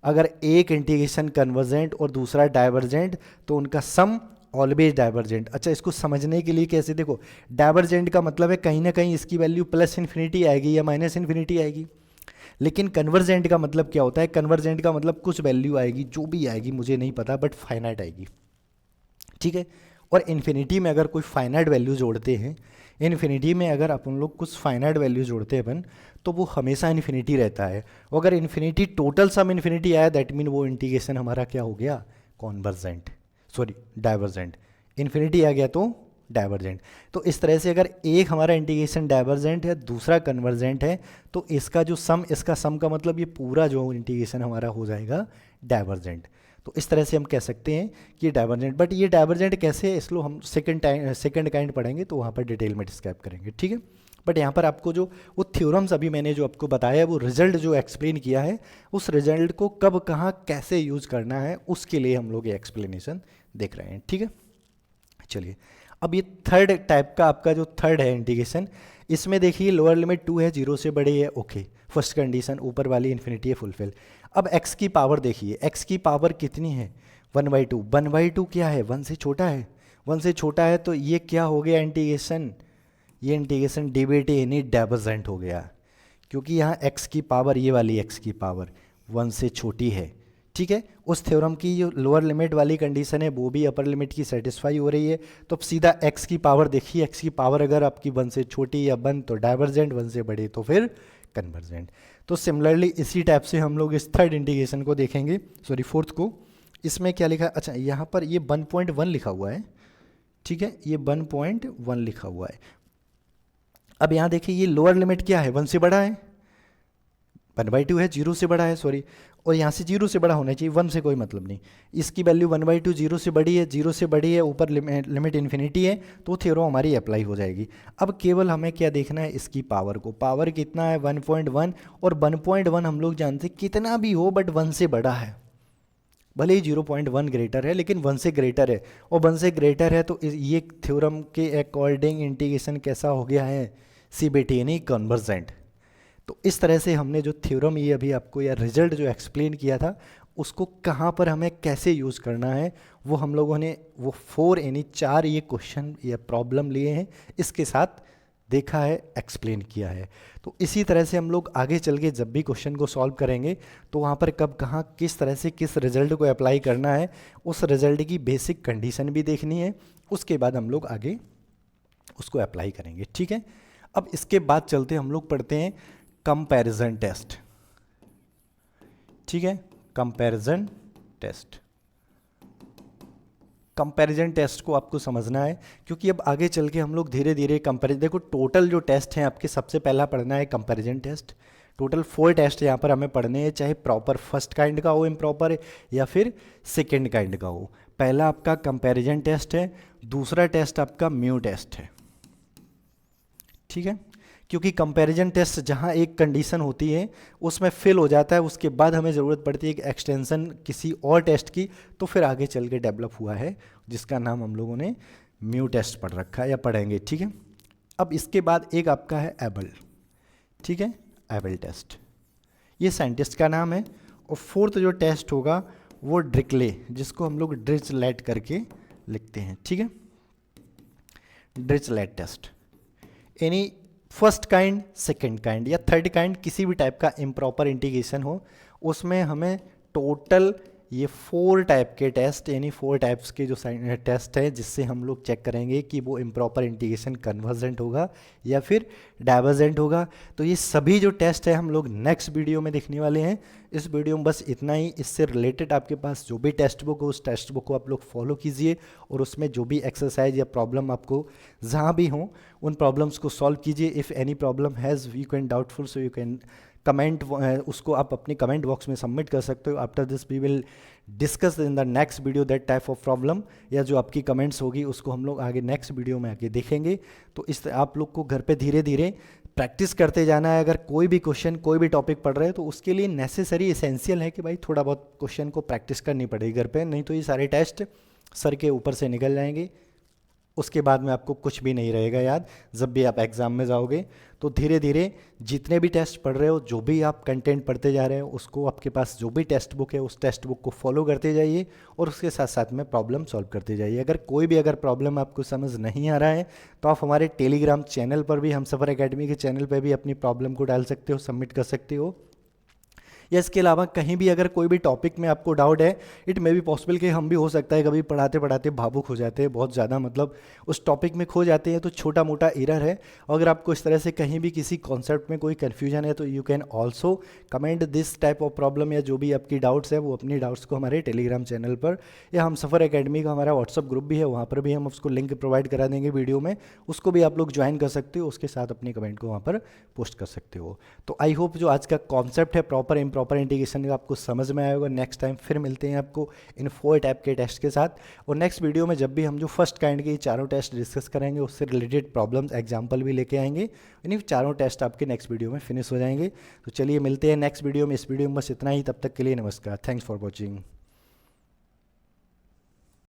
अगर एक इंटीग्रेशन कन्वर्जेंट और दूसरा डाइवर्जेंट तो उनका सम ऑलवेज डाइवर्जेंट। अच्छा, इसको समझने के लिए कैसे, देखो डाइवर्जेंट का मतलब है कहीं ना कहीं इसकी वैल्यू प्लस इन्फिनिटी आएगी या माइनस इन्फिनिटी आएगी, लेकिन कन्वर्जेंट का मतलब क्या होता है, कन्वर्जेंट का मतलब कुछ वैल्यू आएगी, जो भी आएगी मुझे नहीं पता, बट फाइनाइट आएगी, ठीक है। और इन्फिनिटी में अगर कोई फाइनाइट वैल्यू जोड़ते हैं, इन्फिनिटी में अगर अपन लोग कुछ फाइनाइट वैल्यू जोड़ते हैं अपन, तो वो हमेशा इन्फिनिटी रहता है। और अगर इन्फिनिटी टोटल सम इन्फिनिटी आया, दैट मीन वो इंटीग्रेशन हमारा क्या हो गया, कॉन्वर्जेंट, सॉरी डाइवर्जेंट। इन्फिनिटी आ गया तो डाइवर्जेंट। तो इस तरह से अगर एक हमारा इंटीग्रेशन डाइवर्जेंट है, दूसरा कन्वर्जेंट है, तो इसका जो सम, इसका सम का मतलब ये पूरा जो इंटीग्रेशन हमारा हो जाएगा डाइवर्जेंट। तो इस तरह से हम कह सकते हैं कि ये डाइवर्जेंट। बट ये डाइवर्जेंट कैसे है, इसको हम सेकंड काइंड पढ़ेंगे तो वहाँ पर डिटेल में डिस्क्राइब करेंगे, ठीक है। बट यहाँ पर आपको जो वो थ्योरम्स अभी मैंने जो आपको बताया, वो रिजल्ट जो एक्सप्लेन किया है, उस रिजल्ट को कब कहाँ कैसे यूज करना है उसके लिए हम लोग ये एक्सप्लेनेशन देख रहे हैं, ठीक है। चलिए, अब ये थर्ड टाइप का आपका जो थर्ड है इंटीग्रेशन, इसमें देखिए लोअर लिमिट 2 है, 0 से बड़ी है, ओके, फर्स्ट कंडीशन ऊपर वाली इन्फिनिटी है, फुलफिल। अब x की पावर देखिए, x की पावर कितनी है, 1/2। 1/2 क्या है, 1 से छोटा है, 1 से छोटा है, तो ये क्या हो गया इंटीग्रेशन, ये इंटीग्रेशन डीबीटी यानी डाइवर्जेंट हो गया, क्योंकि यहाँ x की पावर, ये वाली x की पावर 1 से छोटी है, ठीक है। उस थ्योरम की जो लोअर लिमिट वाली कंडीशन है वो भी अपर लिमिट की सेटिस्फाई हो रही है, तो अब सीधा x की पावर देखिए, x की पावर अगर आपकी 1 से छोटी या 1 तो डाइवर्जेंट, 1 से बड़ी तो फिर कन्वर्जेंट। तो सिमिलरली इसी टाइप से हम लोग इस थर्ड इंटीग्रेशन को देखेंगे, सॉरी फोर्थ को। इसमें क्या लिखा है, अच्छा यहाँ पर ये 1.1 लिखा हुआ है, ठीक है, ये 1.1 लिखा हुआ है। अब यहाँ देखिए ये लोअर लिमिट क्या है, 1 से बड़ा है, 1/2 है, 0 से बड़ा है, सॉरी, और यहाँ से 0 से बड़ा होना चाहिए, 1 से कोई मतलब नहीं। इसकी वैल्यू 1/2 0 से बड़ी है, 0 से बड़ी है, ऊपर लिमिट इन्फिनिटी है, तो थ्योरम हमारी अप्लाई हो जाएगी। अब केवल हमें क्या देखना है, इसकी पावर को, पावर कितना है 1.1, और 1.1 हम लोग जानते हैं कितना भी हो बट 1 से बड़ा है, भले ही 0.1 ग्रेटर है लेकिन 1 से ग्रेटर है, और 1 से ग्रेटर है तो ये थ्योरम के अकॉर्डिंग इंटीग्रेशन कैसा हो गया है, सीबीटी यानी कन्वर्जेंट। तो इस तरह से हमने जो थ्योरम ये अभी आपको या रिजल्ट जो एक्सप्लेन किया था, उसको कहाँ पर हमें कैसे यूज़ करना है, वो हम लोगों ने वो 4 यानी 4 ये क्वेश्चन या प्रॉब्लम लिए हैं, इसके साथ देखा है, एक्सप्लेन किया है। तो इसी तरह से हम लोग आगे चल के जब भी क्वेश्चन को सॉल्व करेंगे तो वहाँ पर कब कहाँ किस तरह से किस रिजल्ट को अप्लाई करना है, उस रिजल्ट की बेसिक कंडीशन भी देखनी है, उसके बाद हम लोग आगे उसको अप्लाई करेंगे, ठीक है। अब इसके बाद चलते हम लोग पढ़ते हैं कंपैरिजन टेस्ट, ठीक है, कंपैरिजन टेस्ट। कंपैरिजन टेस्ट को आपको समझना है, क्योंकि अब आगे चल के हम लोग धीरे धीरे कंपैरिजन, देखो टोटल जो टेस्ट हैं आपके, सबसे पहला पढ़ना है कंपैरिजन टेस्ट। टोटल 4 टेस्ट यहाँ पर हमें पढ़ने हैं, चाहे प्रॉपर फर्स्ट काइंड का हो इम्प्रॉपर या फिर सेकेंड काइंड का हो। पहला आपका कंपैरिजन टेस्ट है, दूसरा टेस्ट आपका म्यू टेस्ट है, ठीक है। क्योंकि कंपैरिजन टेस्ट जहाँ एक कंडीशन होती है उसमें फिल हो जाता है, उसके बाद हमें ज़रूरत पड़ती है एक एक्सटेंशन किसी और टेस्ट की, तो फिर आगे चल के डेवलप हुआ है, जिसका नाम हम लोगों ने म्यू टेस्ट पढ़ रखा है या पढ़ेंगे, ठीक है। अब इसके बाद एक आपका है एबल, ठीक है, एबल टेस्ट, ये साइंटिस्ट का नाम है। और फोर्थ जो टेस्ट होगा वो ड्रिकले, जिसको हम लोग ड्रिचलेट करके लिखते हैं, ठीक है, ड्रिचलेट टेस्ट। यानी फर्स्ट काइंड, सेकंड काइंड या थर्ड काइंड किसी भी टाइप का इम्प्रॉपर इंटीग्रेशन हो, उसमें हमें टोटल ये 4 टाइप के टेस्ट, यानी 4 टाइप्स के जो टेस्ट है, जिससे हम लोग चेक करेंगे कि वो इम्प्रॉपर इंटीग्रेशन कन्वर्जेंट होगा या फिर डाइवर्जेंट होगा। तो ये सभी जो टेस्ट है हम लोग नेक्स्ट वीडियो में देखने वाले हैं। इस वीडियो में बस इतना ही। इससे रिलेटेड आपके पास जो भी टेक्स्ट बुक हो उस टेक्स्ट बुक को आप लोग फॉलो कीजिए, और उसमें जो भी एक्सरसाइज या प्रॉब्लम आपको जहाँ भी हों उन प्रॉब्लम्स को सॉल्व कीजिए। If any problem has you can doubtful, so you can comment उसको आप अपनी कमेंट बॉक्स में सबमिट कर सकते हो। After this we will discuss in the next video that type of problem, या जो आपकी कमेंट्स होगी उसको हम लोग आगे नेक्स्ट वीडियो में आगे देखेंगे। तो इस आप लोग को घर पे धीरे धीरे प्रैक्टिस करते जाना है। अगर कोई भी क्वेश्चन कोई भी टॉपिक पढ़ रहे हैं तो उसके लिए नेसेसरी एसेंशियल है कि भाई थोड़ा बहुत क्वेश्चन को प्रैक्टिस करनी पड़ेगी घर पे, नहीं तो ये सारे टेस्ट सर के ऊपर से निकल जाएंगे, उसके बाद में आपको कुछ भी नहीं रहेगा याद जब भी आप एग्ज़ाम में जाओगे। तो धीरे धीरे जितने भी टेस्ट पढ़ रहे हो, जो भी आप कंटेंट पढ़ते जा रहे हो, उसको आपके पास जो भी टेक्स्ट बुक है उस टेक्स्ट बुक को फॉलो करते जाइए और उसके साथ साथ में प्रॉब्लम सॉल्व करते जाइए। अगर कोई भी अगर प्रॉब्लम आपको समझ नहीं आ रहा है तो आप हमारे टेलीग्राम चैनल पर भी, हमसफ़र एकेडमी के चैनल पर भी अपनी प्रॉब्लम को डाल सकते हो, सबमिट कर सकते हो। या इसके अलावा कहीं भी अगर कोई भी टॉपिक में आपको डाउट है, इट मे बी पॉसिबल कि हम भी हो सकता है कभी पढ़ाते पढ़ाते भावुक हो जाते हैं, बहुत ज़्यादा मतलब उस टॉपिक में खो जाते हैं, तो छोटा मोटा एरर है। और अगर आपको इस तरह से कहीं भी किसी कॉन्सेप्ट में कोई कन्फ्यूजन है तो you can also comment this type of problem, या जो भी आपकी डाउट्स है वो अपनी डाउट्स को हमारे टेलीग्राम चैनल पर, या हमसफ़र एकेडमी का हमारा व्हाट्सअप ग्रुप भी है, वहाँ पर भी हम उसको लिंक प्रोवाइड करा देंगे वीडियो में, उसको भी आप लोग ज्वाइन कर सकते हो, उसके साथ अपनी कमेंट को वहाँ पर पोस्ट कर सकते हो। तो आई होप जो आज का कॉन्सेप्ट है प्रॉपर इम्प्रॉपर इंटीग्रेशन का आपको समझ में आया होगा। नेक्स्ट टाइम फिर मिलते हैं आपको इन 4 टाइप के टेस्ट के साथ, और नेक्स्ट वीडियो में जब भी हम जो फर्स्ट काइंड के चारों टेस्ट डिस्कस करेंगे उससे रिलेटेड प्रॉब्लम्स एग्जाम्पल भी लेके आएंगे। इन्हीं चारों टेस्ट आपके नेक्स्ट वीडियो में फिनिश हो जाएंगे। तो चलिए मिलते हैं नेक्स्ट वीडियो में। इस वीडियो में बस इतना ही, तब तक के लिए नमस्कार, थैंक्स फॉर वॉचिंग।